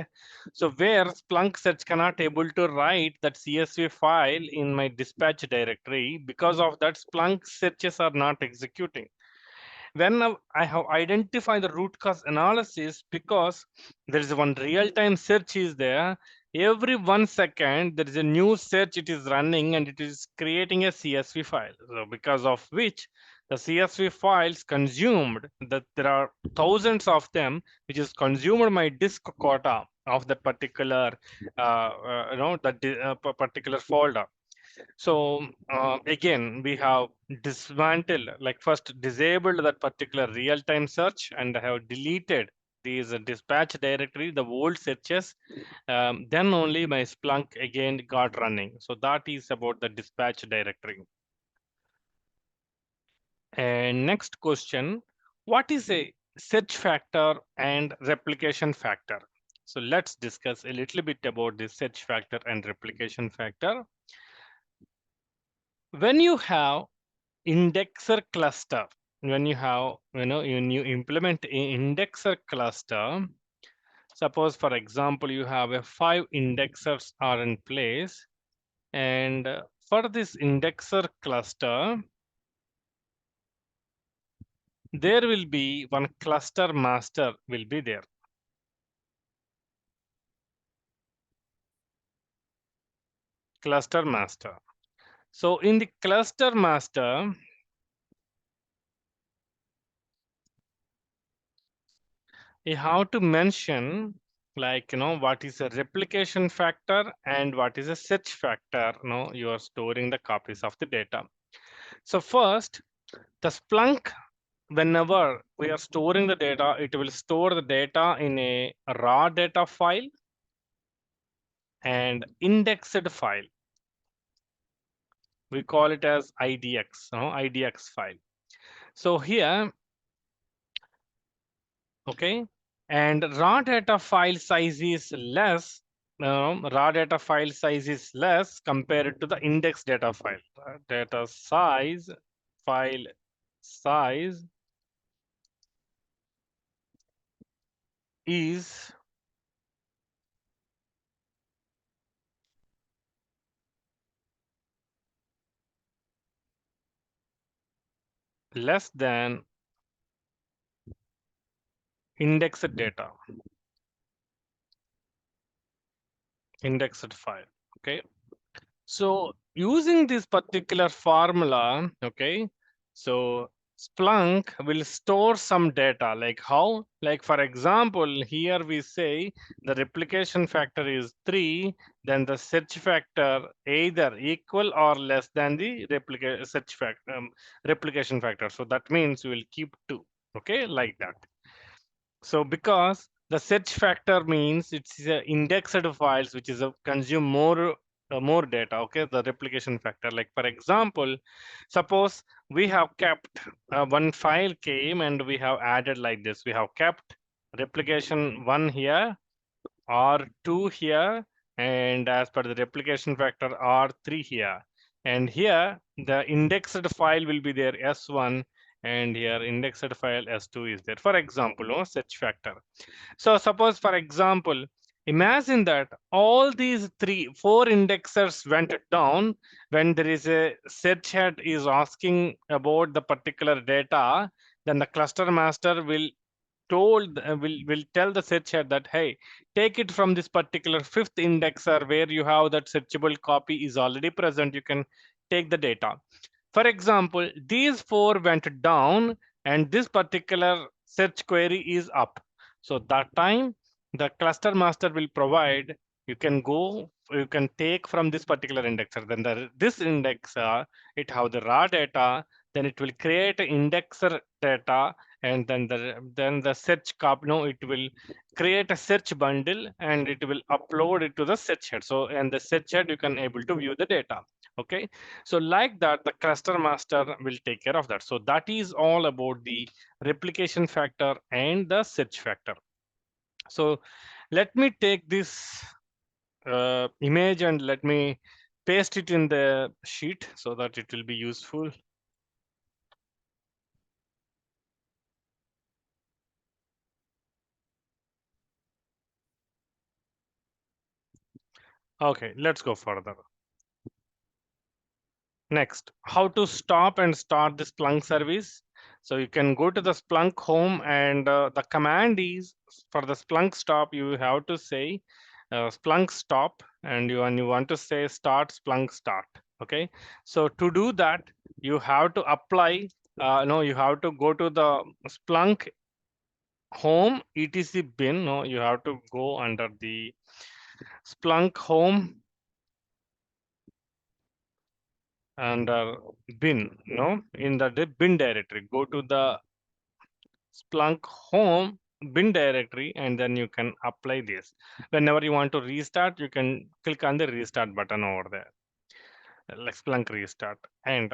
So where Splunk search cannot able to write that CSV file in my dispatch directory, because of that Splunk searches are not executing. When I have identified the root cause analysis, because there is one real-time search is there, every 1 second there is a new search it is running and it is creating a CSV file. So because of which the CSV files consumed, that there are thousands of them, which is consumed my disk quota of that particular particular folder. So again, we have dismantled, like first disabled that particular real-time search and have deleted these dispatch directory, the old searches. Then only my Splunk again got running. So that is about the dispatch directory. And next question, what is a search factor and replication factor? So let's discuss a little bit about the search factor and replication factor. When you have indexer cluster, when you have when you implement an indexer cluster, Suppose, for example, you have a 5 indexers are in place, and for this indexer cluster, there will be one cluster master will be there. Cluster master. So in the cluster master, you have to mention, like, what is a replication factor and what is a search factor. You are storing the copies of the data. So first, the Splunk, whenever we are storing the data, it will store the data in a raw data file and indexed file. We call it as IDX, IDX file. So here, okay, and raw data file size is less. Raw data file size is less compared to the index data file. Data size, file size is less than indexed data, indexed file. Okay. So using this particular formula, okay, so Splunk will store some data, like how? Like for example, here we say the replication factor is 3, then the search factor either equal or less than the replication factor. So that means we will keep 2, okay, like that. So because the search factor means it's indexed files which is consume more data, okay, the replication factor. Like for example, suppose we have kept one file came and we have added like this. We have kept replication 1 here, R2 here, and as per the replication factor R3 here. And here the indexed file will be there S1, and here indexed file S2 is there. For example, search factor. So suppose, for example, imagine that all these 4 indexers went down when there is a search head is asking about the particular data, then the cluster master will will tell the search head that, hey, take it from this particular 5th indexer where you have that searchable copy is already present. You can take the data. For example, these 4 went down and this particular search query is up. So that time the cluster master will provide, you can take from this particular indexer. Then this indexer, it have the raw data, then it will create an indexer data, and then the search copy, it will create a search bundle and it will upload it to the search head. So and the search head you can able to view the data. Okay, so like that, the cluster master will take care of that. So that is all about the replication factor and the search factor. So let me take this image and let me paste it in the sheet so that it will be useful. Okay, let's go further. Next, how to stop and start the Splunk service. So you can go to the Splunk home, and the command is for the Splunk stop, you have to say Splunk stop, and you want to say start Splunk start. Okay, so to do that, you have to apply, no, you have to go to the Splunk home etc bin. No, you have to go under the Splunk home under bin, in the bin directory. Go to the Splunk home bin directory, and then you can apply this. Whenever you want to restart, you can click on the restart button over there, like Splunk restart. And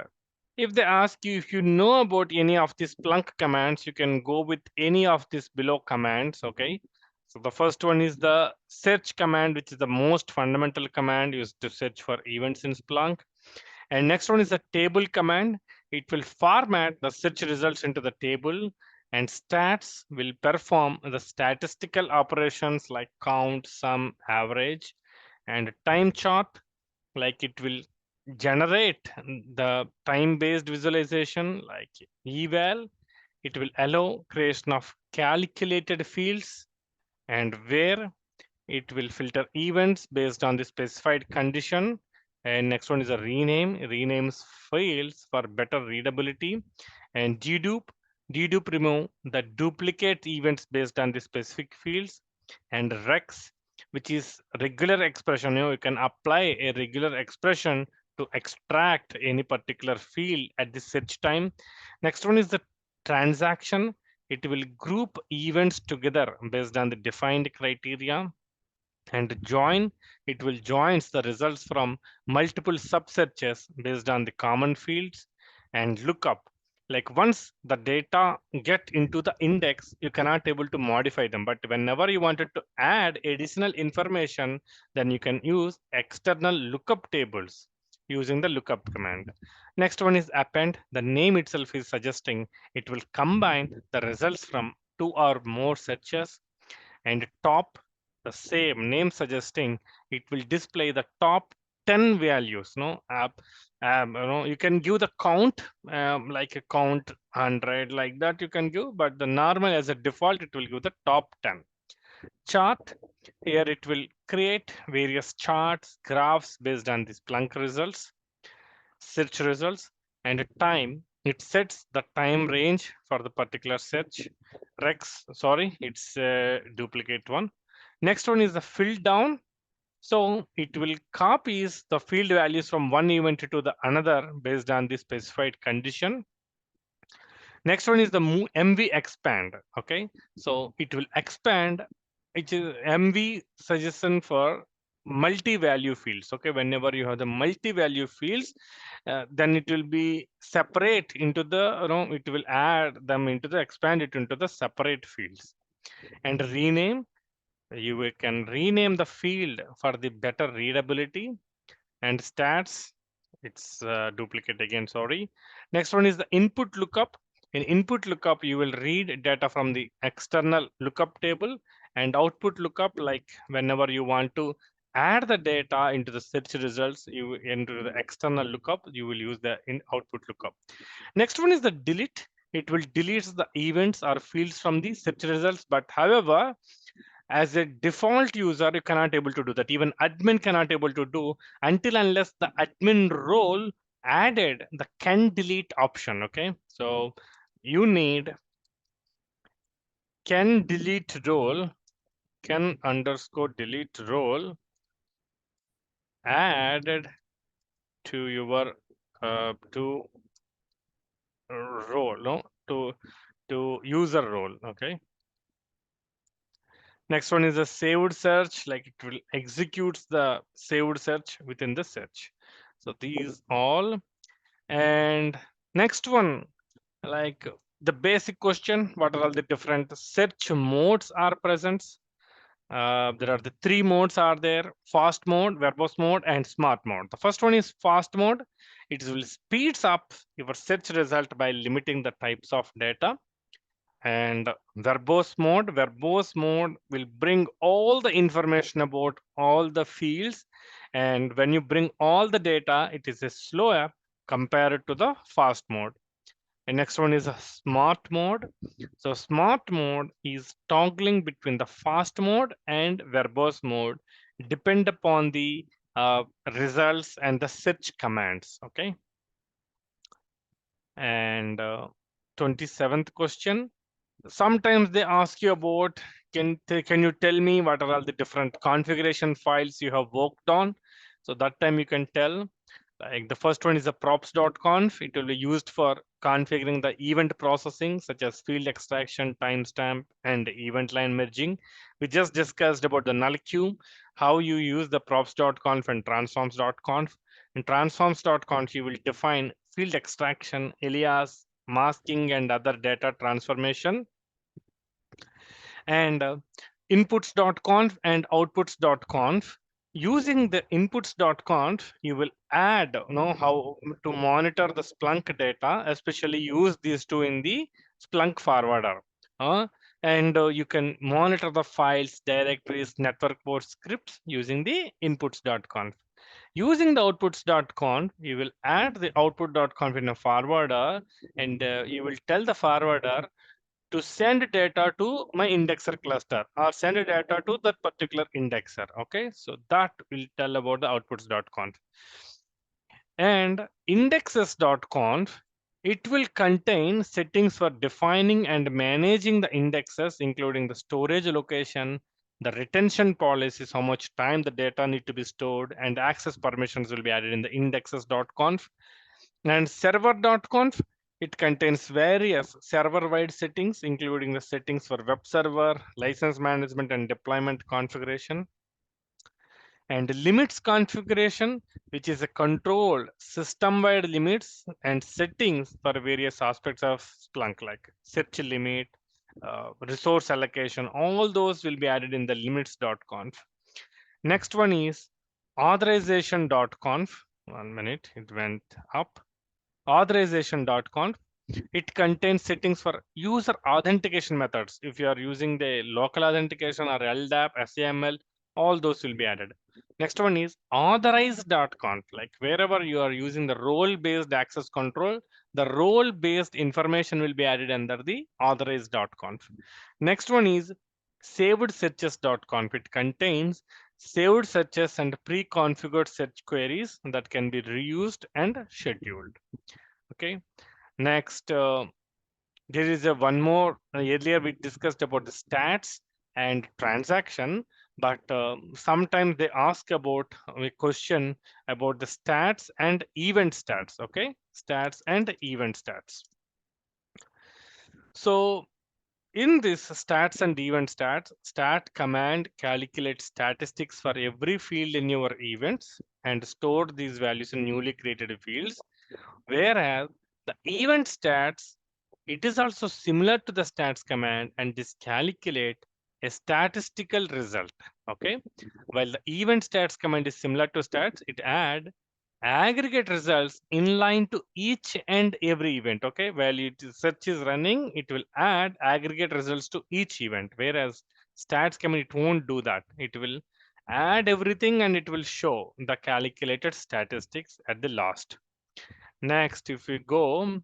if they ask you if you know about any of these Splunk commands, you can go with any of these below commands. Okay, so the first one is the search command, which is the most fundamental command used to search for events in Splunk. And next one is the table command. It will format the search results into the table. And stats will perform the statistical operations like count, sum, average, and time chart, like it will generate the time-based visualization like eval. It will allow creation of calculated fields, and where it will filter events based on the specified condition. And next one is a renames fields for better readability. And dedupe remove the duplicate events based on the specific fields. And rex, which is regular expression, you can apply a regular expression to extract any particular field at the search time. Next one is the transaction. It will group events together based on the defined criteria. And join, it will joins the results from multiple subsearches based on the common fields. And lookup, like once the data get into the index, you cannot able to modify them, but whenever you wanted to add additional information, then you can use external lookup tables using the lookup command. Next one is append. The name itself is suggesting it will combine the results from two or more searches. And top, the same name suggesting it will display the top 10 values. You can give the count, like a count 100, like that you can give, but the normal as a default it will give the top 10. Chart, here it will create various charts, graphs based on the Splunk results, search results. And time, it sets the time range for the particular search. Rex, sorry, it's a duplicate one. Next one is the fill down. So it will copies the field values from one event to the another based on the specified condition. Next one is the MV expand. Okay, so it will expand, which is MV suggestion for multi-value fields. Okay, whenever you have the multi-value fields, then it will be separate into the, it will add them into the, expand it into the separate fields. And rename, you can rename the field for the better readability. And stats, it's duplicate again, sorry. Next one is the input lookup. In input lookup, you will read data from the external lookup table. And output lookup, like whenever you want to add the data into the search results, you into the external lookup, you will use the output lookup. Next one is the delete. It will delete the events or fields from the search results, but however, as a default user, you cannot able to do that. Even admin cannot able to do until unless the admin role added the can delete option. Okay, so you need can delete role, can underscore delete role added to your to role, no, to user role. Okay. Next one is a saved search, like it will execute the saved search within the search. So these all. And next one, like the basic question, what are all the different search modes are present? There are the three modes are there: fast mode, verbose mode, and smart mode. The first one is fast mode. It will speeds up your search result by limiting the types of data. And verbose mode will bring all the information about all the fields. And when you bring all the data, it is a slower compared to the fast mode. And next one is a smart mode. So smart mode is toggling between the fast mode and verbose mode, depend upon the results and the search commands. Okay. And 27th question. Sometimes they ask you about, can you tell me what are all the different configuration files you have worked on? So that time you can tell, like the first one is the props.conf. It will be used for configuring the event processing, such as field extraction, timestamp, and event line merging. We just discussed about the null queue, how you use the props.conf and transforms.conf. In transforms.conf, you will define field extraction, alias, masking, and other data transformation. And inputs.conf and outputs.conf. Using the inputs.conf, you will add, how to monitor the Splunk data, especially use these two in the Splunk Forwarder. And you can monitor the files, directories, network port scripts using the inputs.conf. Using the outputs.conf, you will add the output.conf in a forwarder, and you will tell the forwarder to send data to my indexer cluster or send data to that particular indexer. Okay, so that will tell about the outputs.conf. And indexes.conf, it will contain settings for defining and managing the indexes, including the storage location, the retention policies, how much time the data need to be stored, and access permissions will be added in the indexes.conf. And server.conf, it contains various server-wide settings, including the settings for web server, license management, and deployment configuration. And limits configuration, which is a control system-wide limits and settings for various aspects of Splunk, like search limit, resource allocation, all those will be added in the limits.conf. Next one is authorization.conf. 1 minute, it went up. Authorization.conf. It contains settings for user authentication methods. If you are using the local authentication or LDAP, SAML, all those will be added. Next one is authorize.conf. Like wherever you are using the role-based access control, the role-based information will be added under the authorize.conf. Next one is saved searches.conf. It contains saved searches and pre-configured search queries that can be reused and scheduled. Okay. Next, there is a one more. Earlier we discussed about the stats and transaction, but sometimes they ask about a question about the stats and event stats. Okay, stats and event stats. So in this stats and event stats, stat command calculates statistics for every field in your events and store these values in newly created fields. Whereas the event stats, it is also similar to the stats command, and this calculate a statistical result. Okay, while the event stats command is similar to stats, it add aggregate results in line to each and every event. Okay, while search is running, it will add aggregate results to each event, whereas stats command, it won't do that. It will add everything and it will show the calculated statistics at the last. Next, if we go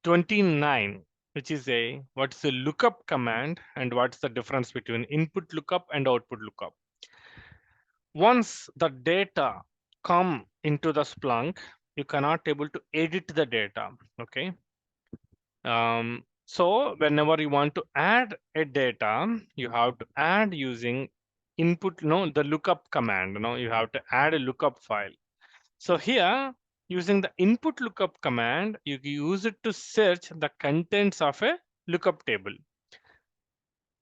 29, which is what's the lookup command and what's the difference between input lookup and output lookup. Once the data come into the Splunk, you cannot able to edit the data. Okay. So whenever you want to add a data, you have to add using input, the lookup command. You have to add a lookup file. So here, using the input lookup command, you use it to search the contents of a lookup table.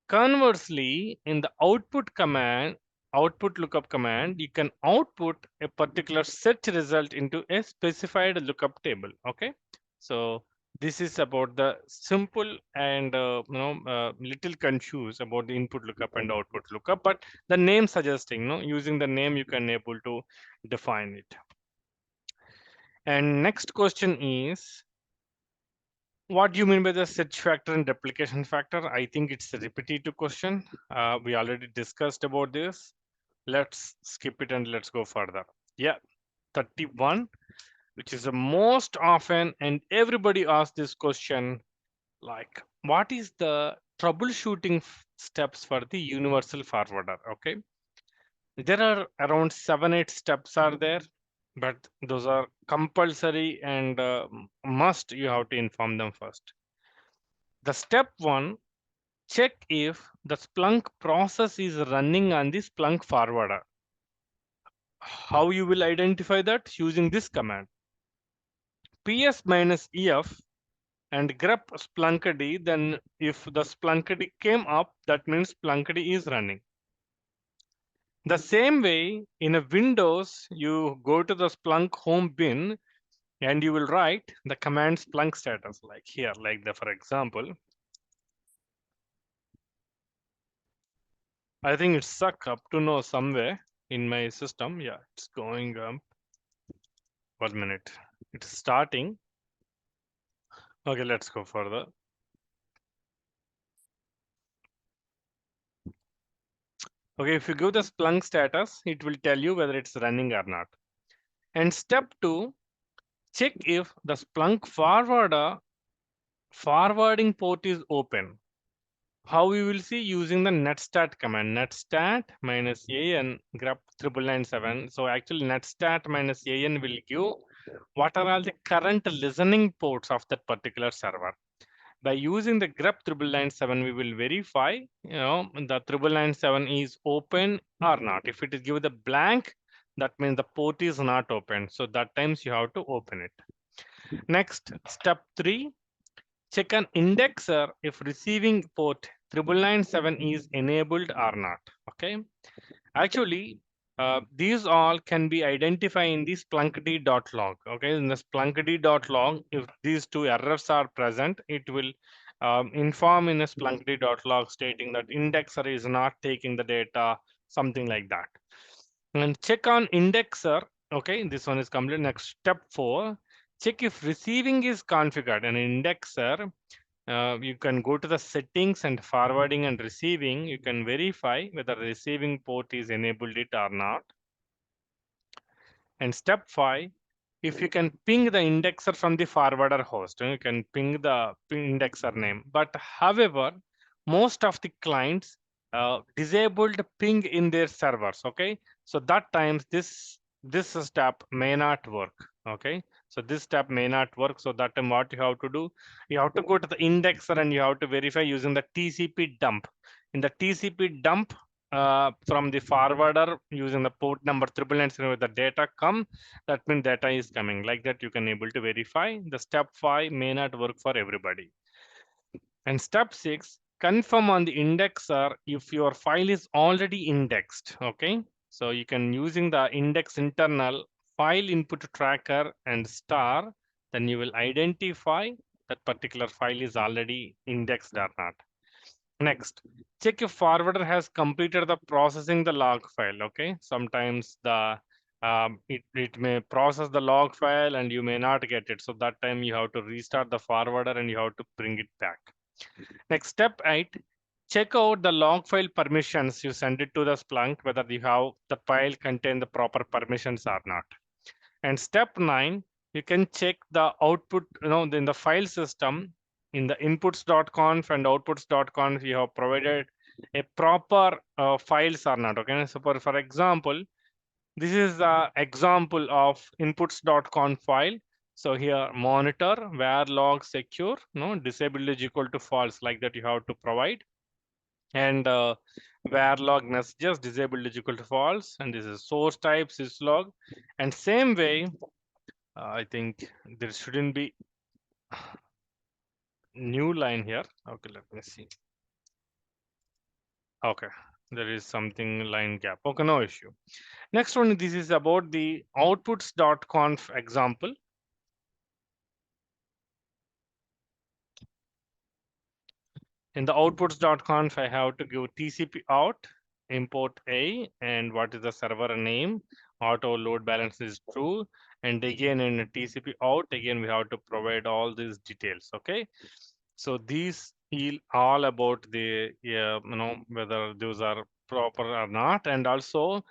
Conversely, in the output lookup command, you can output a particular search result into a specified lookup table. Okay, so this is about the simple and little confused about the input lookup and output lookup, but the name suggesting, using the name you can able to define it. And next question is, what do you mean by the search factor and replication factor? I think it's a repetitive question. We already discussed about this. Let's skip it and let's go further. Yeah, 31, which is the most often, and everybody asks this question, like, what is the troubleshooting steps for the universal forwarder? Okay. There are around 7-8 steps are there, but those are compulsory and must you have to inform them first. The step 1, check if the Splunk process is running on the Splunk forwarder. How you will identify that? Using this command, ps-ef and grep splunkd. Then if the splunkd came up, that means splunkd is running. The same way, in a Windows, you go to the Splunk home bin and you will write the command Splunk status, like here, like the, for example, I think it's stuck up to know somewhere in my system. Yeah, it's going up. 1 minute. It's starting. Okay, let's go further. Okay, if you give the Splunk status, it will tell you whether it's running or not. And step 2, check if the Splunk forwarding port is open. How we will see using the netstat command, netstat minus an grep 9997. So actually netstat minus an will give what are all the current listening ports of that particular server. By using the grep 9997, we will verify, the 9997 is open or not. If it is given the blank, that means the port is not open. So that times you have to open it. Next, step 3, check an indexer if receiving port 9997 is enabled or not. Okay. Actually, these all can be identified in the splunkd.log. Okay, in the splunkd.log, if these two errors are present, it will inform in a splunkd.log stating that indexer is not taking the data, something like that. And check on indexer. Okay, this one is complete. Next, step 4, check if receiving is configured. An indexer, you can go to the settings and forwarding and receiving. You can verify whether the receiving port is enabled it or not. And step 5, if you can ping the indexer from the forwarder host, you can ping the indexer name. But however, most of the clients disabled ping in their servers. Okay, so that times this step may not work. Okay, so this step may not work. So that time what you have to do, you have to go to the indexer and you have to verify using the TCP dump. In the TCP dump, from the forwarder using the port number 9997 with the data come, that means data is coming. Like that you can able to verify. The step 5 may not work for everybody. And step 6, confirm on the indexer if your file is already indexed. Okay, so you can using the index internal file input tracker and star, then you will identify that particular file is already indexed or not. Next, check if forwarder has completed the processing the log file. Okay, sometimes it may process the log file and you may not get it. So that time you have to restart the forwarder and you have to bring it back. Next, step 8, check out the log file permissions. You send it to the Splunk whether you have the file contain the proper permissions or not. And step 9, you can check the output, in the file system, in the inputs.conf and outputs.conf, you have provided a proper files or not. Okay, so for example, this is the example of inputs.conf file. So here monitor where log secure, no disabled is equal to false, like that you have to provide. And where log messages disabled is equal to false, and this is source type syslog. And same way, I think there shouldn't be new line here. Okay, let me see. Okay, there is something line gap. Okay, no issue. Next one, this is about the outputs.conf example. In the outputs.conf, I have to give TCP out, import A, and what is the server name, auto load balance is true. And again, in TCP out, again, we have to provide all these details. Okay. So these all about the, whether those are proper or not. And also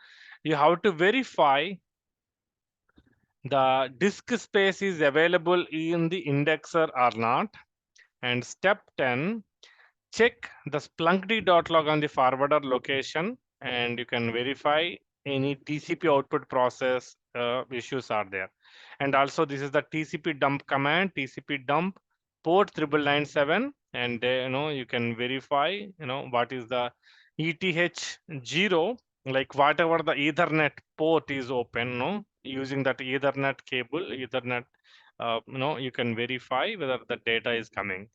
you have to verify the disk space is available in the indexer or not. And step 10, check the splunkd.log on the forwarder location, and you can verify any TCP output process issues are there. And also this is the TCP dump command, TCP dump port 9997, and you can verify what is the ETH0, like whatever the Ethernet port is open, using that Ethernet cable, Ethernet, you can verify whether the data is coming.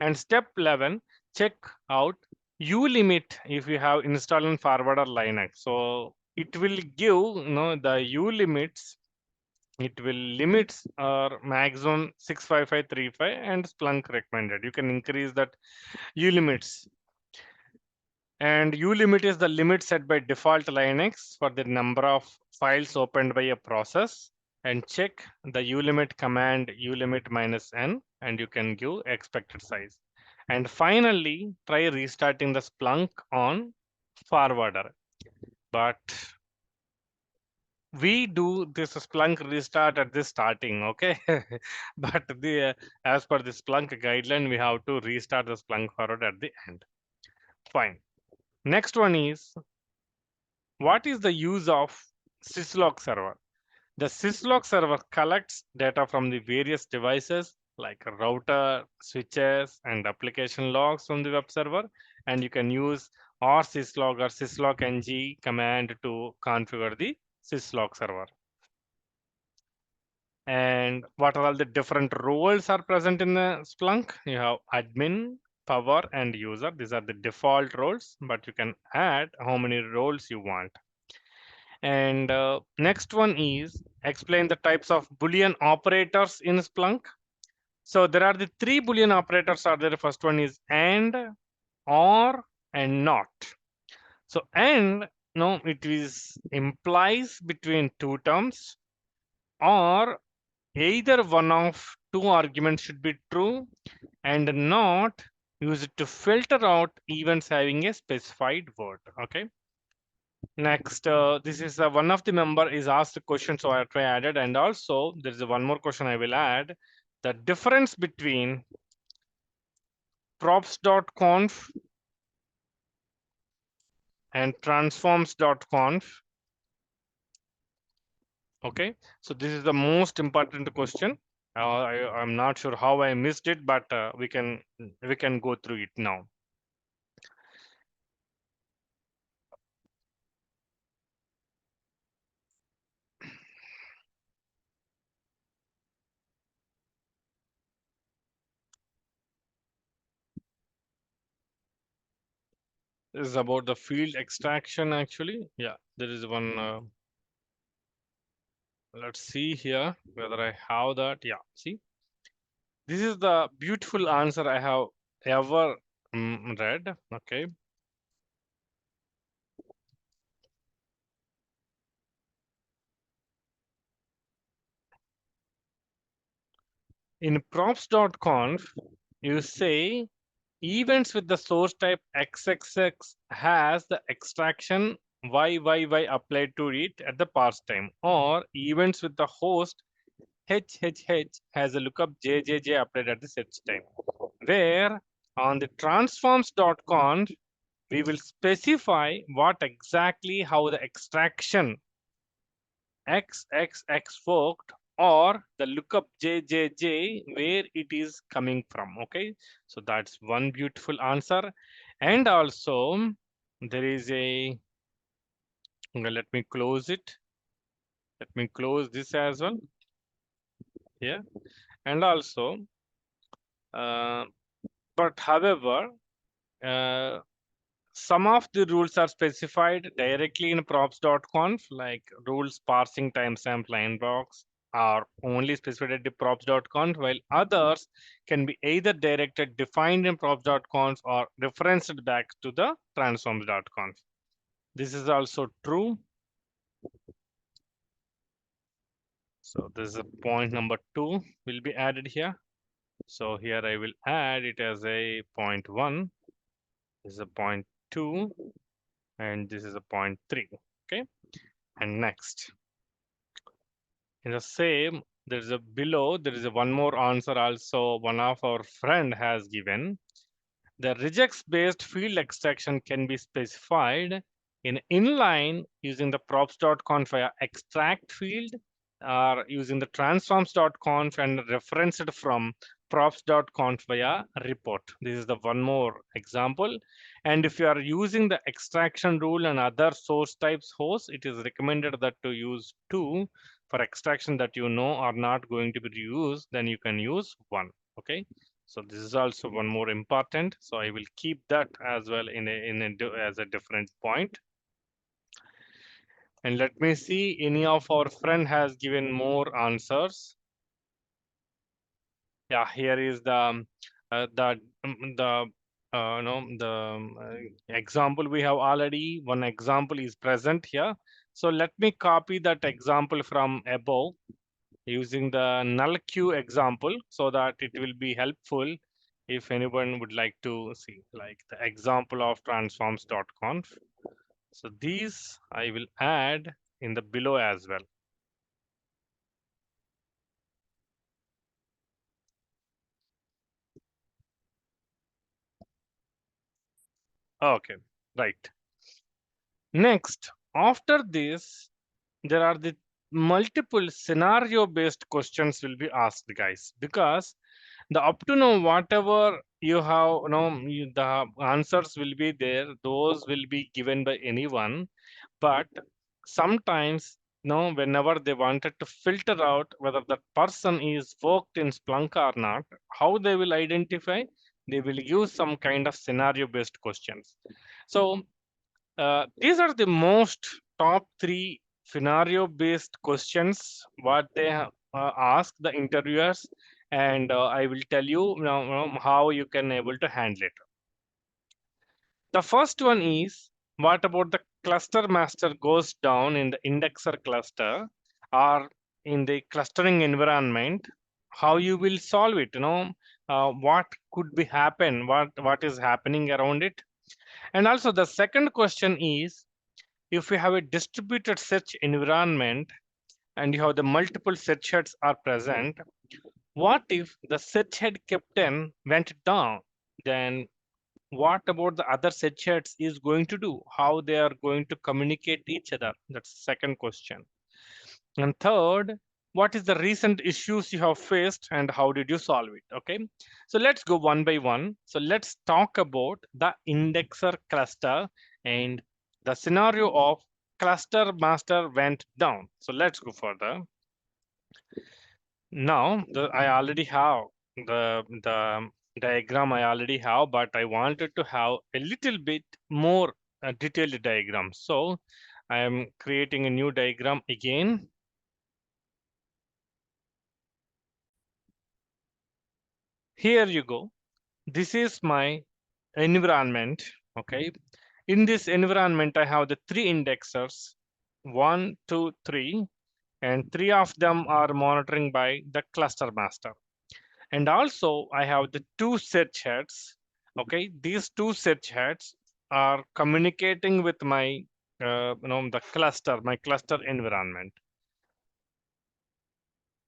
And step 11, check out ulimit if you have installed in forwarder Linux. So it will give the ulimits. It will limits or maximum 65535 and Splunk recommended. You can increase that ulimits. And ulimit is the limit set by default Linux for the number of files opened by a process. And check the ulimit command ulimit -n, and you can give expected size. And finally, try restarting the Splunk on forwarder. but we do this Splunk restart at the starting, okay? But as per the Splunk guideline, we have to restart the Splunk forward at the end. Fine. Next one is, what is the use of Syslog server? The Syslog server collects data from the various devices like a router, switches, and application logs from the web server, and you can use syslog or syslog ng command to configure the Syslog server. And what are all the different roles are present in the Splunk? You have admin, power, and user. These are the default roles, but you can add how many roles you want. And next one is explain the types of Boolean operators in Splunk. So there are the three Boolean operators are there. First one is and, or, and not. So and, no, it is implies between two terms, or either one of two arguments should be true, and not use it to filter out events having a specified word. Okay. Next, this is one of the member is asked a question, so I try added, and also there is one more question I will add. The difference between props.conf and transforms.conf. Okay, so this is the most important question. I'm not sure how I missed it, but we can go through it now. This is about the field extraction actually. Yeah, there is one. Let's see here whether I have that. Yeah, see. This is the beautiful answer I have ever read. Okay. In props.conf, you say events with the source type XXX has the extraction YYY applied to it at the parse time, or events with the host HHH has a lookup JJJ applied at the set time. Where on the transforms.conf, we will specify what exactly how the extraction XXX forked or the lookup JJJ where it is coming from. Okay, so that's one beautiful answer. And also there is a, let me close it. Let me close this as well here. And also, but however, uh, some of the rules are specified directly in props.conf, like rules parsing timestamp line blocks are only specified at the props.conf, while others can be either directed, defined in props.conf or referenced back to the transforms.conf. This is also true. So this is a point number 2 will be added here. So here I will add it as a point 1. This is a point 2. And this is a point 3. Okay. And next, in the same, there is a below, there is a one more answer also one of our friend has given. The regex based field extraction can be specified in inline using the props.conf via extract field, or using the transforms.conf and referenced from props.conf via report. This is the one more example. And if you are using the extraction rule and other source types hosts, it is recommended that to use 2 for extraction that you know are not going to be reused, then you can use 1. Okay. So this is also one more important. So I will keep that as well as a different point. And let me see, any of our friend has given more answers. Yeah, here is the example we have already. One example is present here. So let me copy that example from above using the null queue example so that it will be helpful if anyone would like to see, like the example of transforms.conf. So these I will add in the below as well. Okay, right. Next, after this, there are the multiple scenario based questions will be asked, guys, because the up to now whatever you have, the answers will be there, those will be given by anyone. But sometimes, whenever they wanted to filter out whether the person is worked in Splunk or not, how they will identify? They will use some kind of scenario based questions. So these are the most top three scenario based questions what they ask the interviewers, and I will tell you now how you can able to handle it. The first one is, what about the cluster master goes down in the indexer cluster or in the clustering environment? How you will solve it? What could be happen? What is happening around it? And also the second question is, if you have a distributed search environment and you have the multiple search heads are present, what if the search head captain went down? Then what about the other search heads is going to do? How they are going to communicate each other? That's the second question. And third, what is the recent issues you have faced and how did you solve it? Okay, so let's go one by one. So let's talk about the indexer cluster and the scenario of cluster master went down. So let's go further. Now, I already have the diagram I already have, but I wanted to have a little bit more detailed diagram. So I am creating a new diagram again. Here you go. This is my environment. Okay. In this environment, I have the three indexers, 1, 2, 3, and three of them are monitoring by the cluster master. And also I have the two search heads. Okay, these two search heads are communicating with my the cluster, my cluster environment.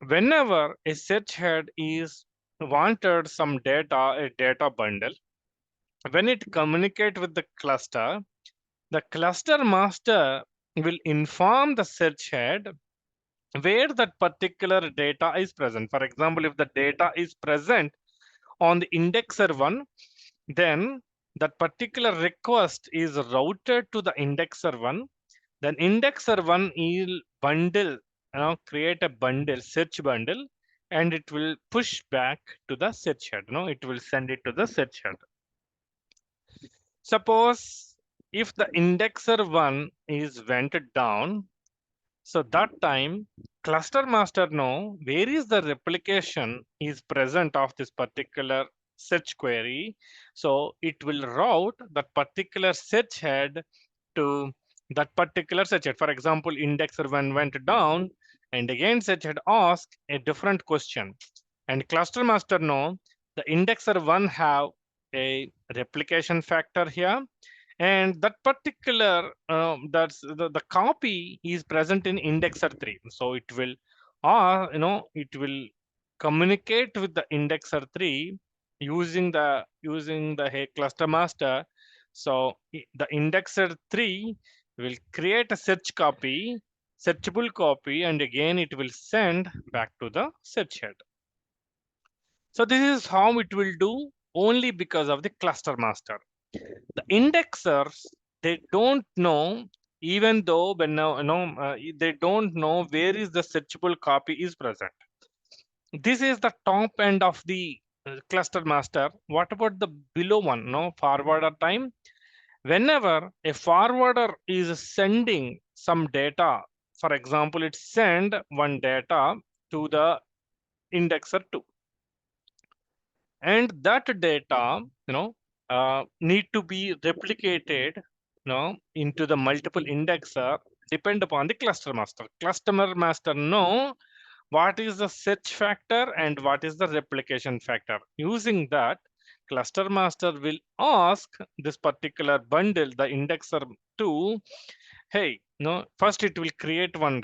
Whenever a search head is wanted some data, a data bundle, when it communicate with the cluster master will inform the search head where that particular data is present. For example, if the data is present on the indexer 1, then that particular request is routed to the indexer 1. Then indexer 1 will bundle, create a bundle, search bundle, and it will push back to the search head. It will send it to the search head. Suppose if the indexer 1 is went down, so that time cluster master know where is the replication is present of this particular search query. So it will route that particular search head to that particular search head. For example, indexer 1 went down and again search head asked a different question. And cluster master know the indexer 1 have a replication factor here, and that particular that's the copy is present in indexer 3. So it will it will communicate with the indexer 3 using the hey, cluster master. So the indexer 3 will create a searchable copy, and again it will send back to the search head. So this is how it will do only because of the cluster master. The indexers, they don't know, even though when now they don't know where is the searchable copy is present. This is the top end of the cluster master. What about the below one? Forwarder time. Whenever a forwarder is sending some data, for example, it send one data to the indexer 2, and that data need to be replicated into the multiple indexer, depend upon the cluster master know what is the search factor and what is the replication factor. Using that, cluster master will ask this particular bundle, the indexer, to, hey, no, first it will create one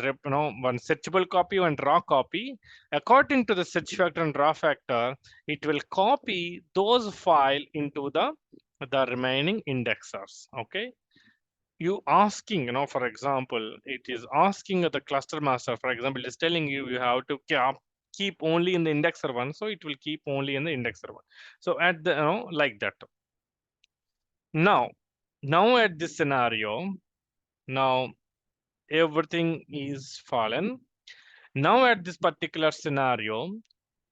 one searchable copy, one raw copy. According to the search factor and raw factor, it will copy those file into the remaining indexers. Okay, you asking, for example, it is asking the cluster master, for example, it is telling you you have to keep only in the indexer one, so it will keep only in the indexer one. So at the, like that. Now at this scenario, now everything is fallen. Now at this particular scenario,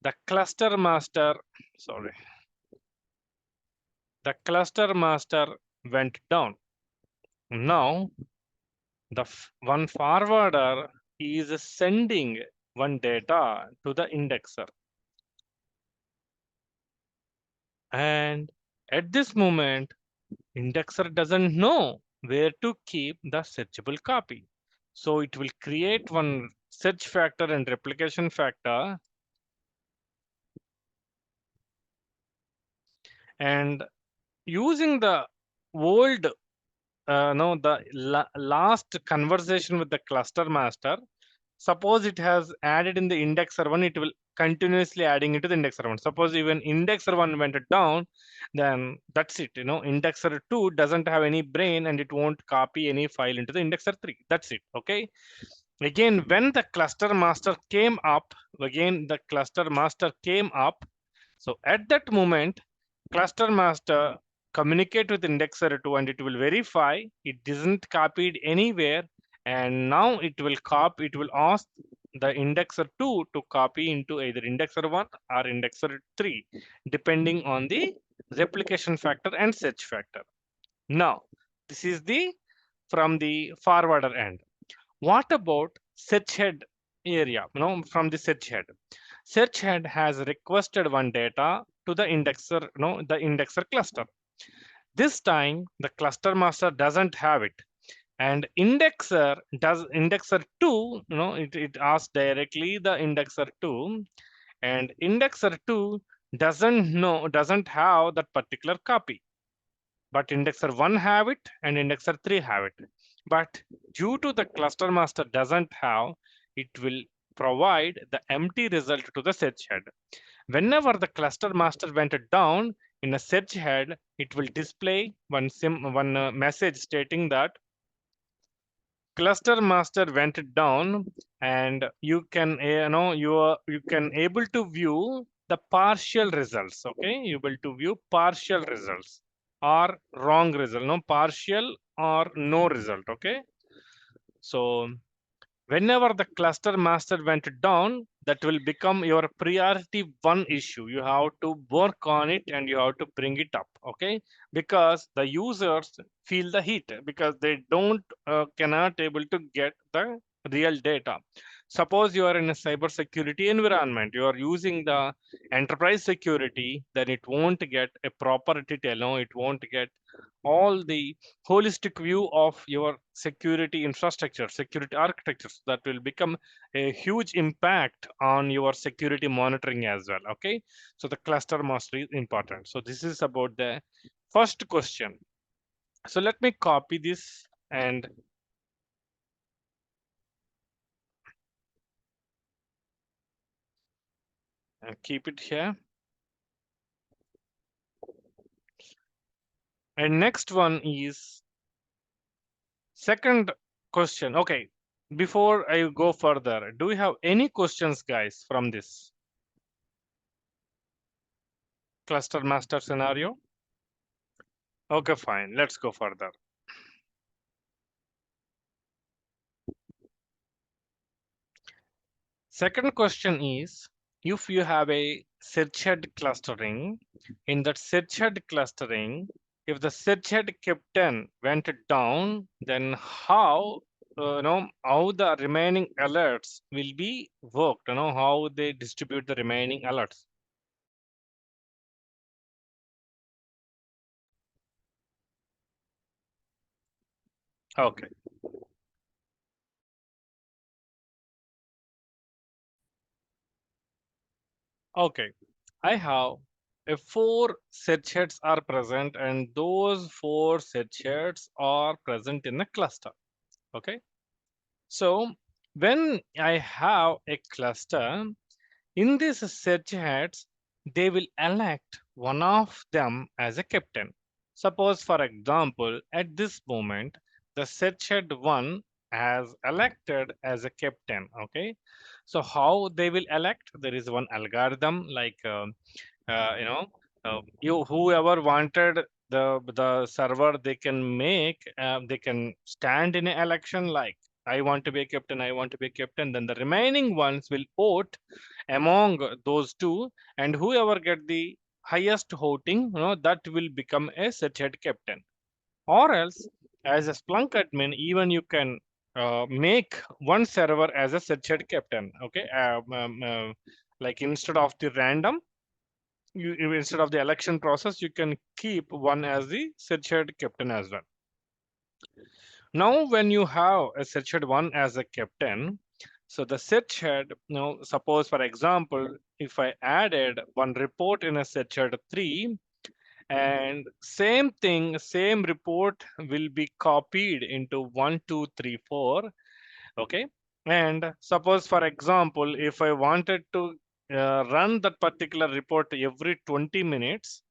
the cluster master, sorry, the cluster master went down. Now the one forwarder is sending one data to the indexer, and at this moment indexer doesn't know where to keep the searchable copy, so it will create one search factor and replication factor, and using the old no the last conversation with the cluster master. Suppose it has added in the indexer one, it will continuously adding into the indexer one. Suppose even indexer one went down, then that's it. Indexer two doesn't have any brain and it won't copy any file into the indexer three. That's it. Okay. Again, when the cluster master came up, so at that moment, cluster master communicate with indexer 2 and it will verify it isn't copied anywhere, and now it will ask the indexer 2 to copy into either indexer 1 or indexer 3 depending on the replication factor and search factor. Now this is the from the forwarder end. What about search head area? From the search head. Search head has requested one data to the indexer, the indexer cluster. This time the cluster master doesn't have it. And indexer 2, it asks directly the indexer 2, and indexer 2 doesn't have that particular copy, but indexer 1 have it and indexer 3 have it. But due to the cluster master doesn't have, it will provide the empty result to the search head. Whenever the cluster master went down in a search head, it will display one message stating that cluster master went down, and you can you can able to view the partial results. Okay, you able to view partial results or wrong result, partial or no result. Okay, so whenever the cluster master went down, that will become your priority one issue. You have to work on it and you have to bring it up. Okay, because the users feel the heat because they don't cannot able to get the real data. Suppose you are in a cyber security environment, you are using the enterprise security, then it won't get a proper detail. No, it won't get all the holistic view of your security infrastructure, security architectures. That will become a huge impact on your security monitoring as well. Okay, so the cluster mastery is important. So this is about the first question. So let me copy this and keep it here. And next one is second question. Okay, before I go further, do you have any questions, guys, from this cluster master scenario? Okay, fine. Let's go further. Second question is, if you have a search head clustering, in that search head clustering, if the search head captain went down, then how how the remaining alerts will be worked, how they distribute the remaining alerts. Okay. Okay. I have if four search heads are present and those four search heads are present in a cluster. Okay. So when I have a cluster, in these search heads, they will elect one of them as a captain. Suppose, for example, at this moment, the search head one has elected as a captain. Okay. So how they will elect? There is one algorithm like you know you whoever wanted the server they can make they can stand in an election like I want to be a captain, I want to be a captain, then the remaining ones will vote among those two, and whoever get the highest voting, that will become a set head captain. Or else, as a Splunk admin, even you can make one server as a set head captain. Okay, like instead of the random, instead of the election process, you can keep one as the search head captain as well. Now, when you have a search head one as a captain, so the search head, suppose for example, if I added one report in a search head 3, and same thing, same report will be copied into 1, 2, 3, 4. Okay. And suppose for example, if I wanted to run that particular report every 20 minutes,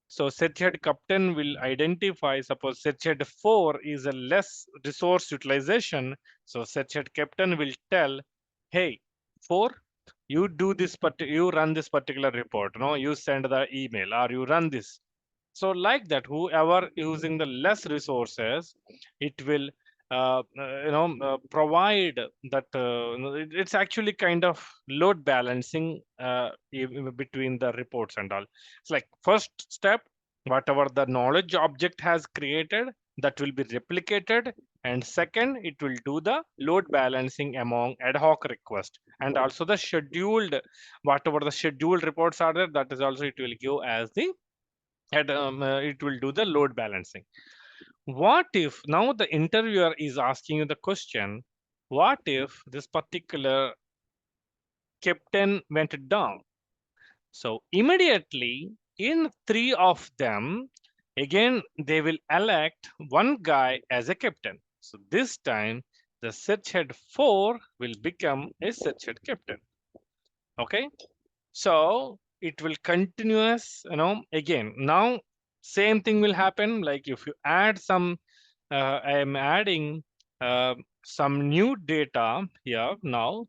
so set head captain will identify, suppose set head 4 is a less resource utilization. So set head captain will tell, hey, 4, you do this, you run this particular report, you send the email or you run this. So like that, whoever using the less resources, it will provide that it's actually kind of load balancing between the reports and all. It's like first step, whatever the knowledge object has created, that will be replicated, and second, it will do the load balancing among ad hoc request, and also the scheduled, whatever the scheduled reports are there, that is also it will give as the it will do the load balancing. What if now the interviewer is asking you the question, what if this particular captain went down? So immediately in three of them, again, they will elect one guy as a captain. So this time the search head 4 will become a search head captain. Okay. So it will continuous, again. Now same thing will happen. Like if you add some, I am adding some new data here now.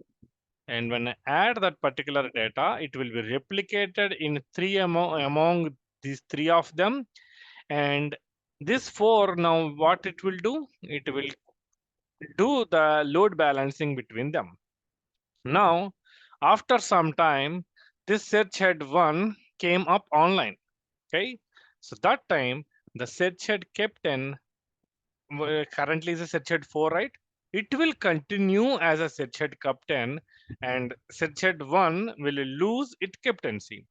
And when I add that particular data, it will be replicated in three among these three of them. And this 4 now what it will do? It will do the load balancing between them. Now, after some time, this search head 1 came up online. Okay. So that time, the search head captain currently is a search head 4, right? It will continue as a search head captain, and search head 1 will lose its captaincy.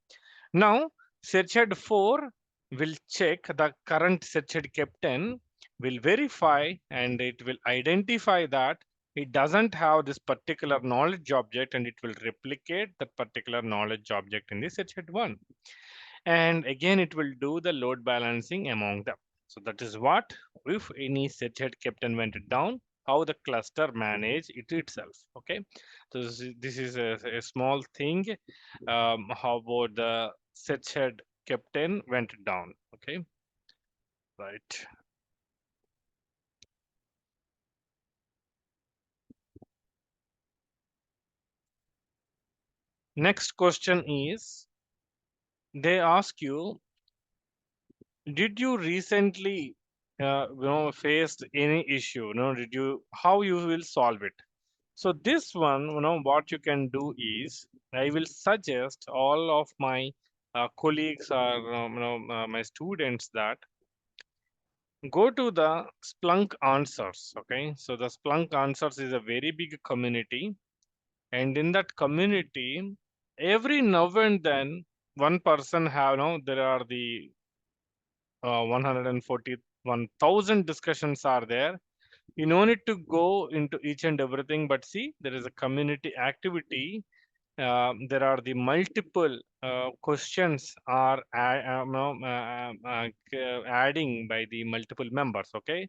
Now, search head 4 will check the current search head captain, will verify, and it will identify that it doesn't have this particular knowledge object, and it will replicate that particular knowledge object in the search head 1. And again, it will do the load balancing among them. So that is what, if any search head captain went down, how the cluster manage it itself. Okay. So this is a small thing. How about the search head captain went down? Okay. Right. Next question is, they ask you, did you recently faced any issue? Did you, how you will solve it? So this one, what you can do is, I will suggest all of my colleagues or my students that go to the Splunk Answers. Okay, so the Splunk Answers is a very big community, and in that community, every now and then, one person have there are the 141,000 discussions are there. You no need to go into each and everything, but see, there is a community activity there are the multiple questions are adding by the multiple members. Okay,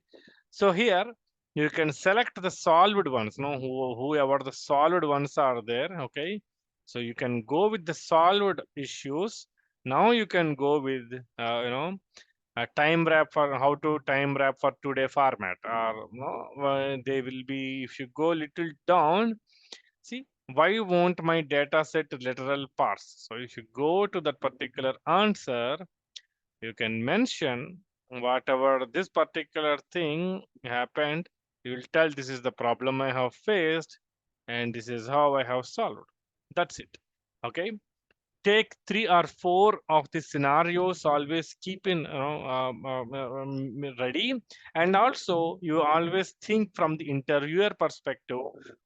so here you can select the solved ones. No, whoever the solved ones are there. Okay, so you can go with the solved issues. Now you can go with a time wrap for how to time wrap for today format, or they will be, if you go little down. See, why won't my data set literal parse? So if you go to that particular answer, you can mention whatever this particular thing happened. You will tell this is the problem I have faced and this is how I have solved. That's it. Okay. Take 3 or 4 of the scenarios, always keep in ready, and also you always think from the interviewer perspective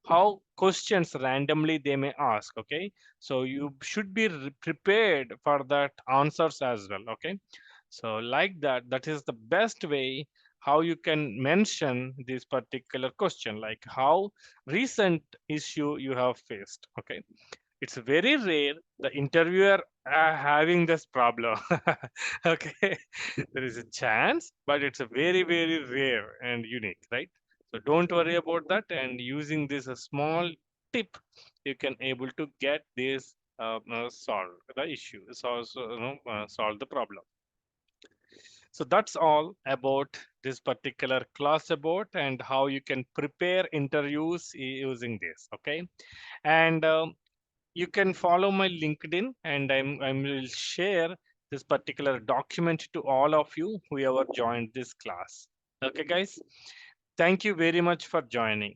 how questions randomly they may ask. Okay, so you should be prepared for that answers as well. Okay, so like that, that is the best way how you can mention this particular question, like how recent issue you have faced. Okay, it's very rare the interviewer having this problem. Okay, there is a chance, but it's a very rare and unique, right? So don't worry about that, and using this a small tip, you can able to get this solve the issue, solve the problem. So that's all about this particular class about and how you can prepare interviews using this. Okay, and you can follow my LinkedIn, and I will share this particular document to all of you whoever joined this class. Okay, guys, thank you very much for joining.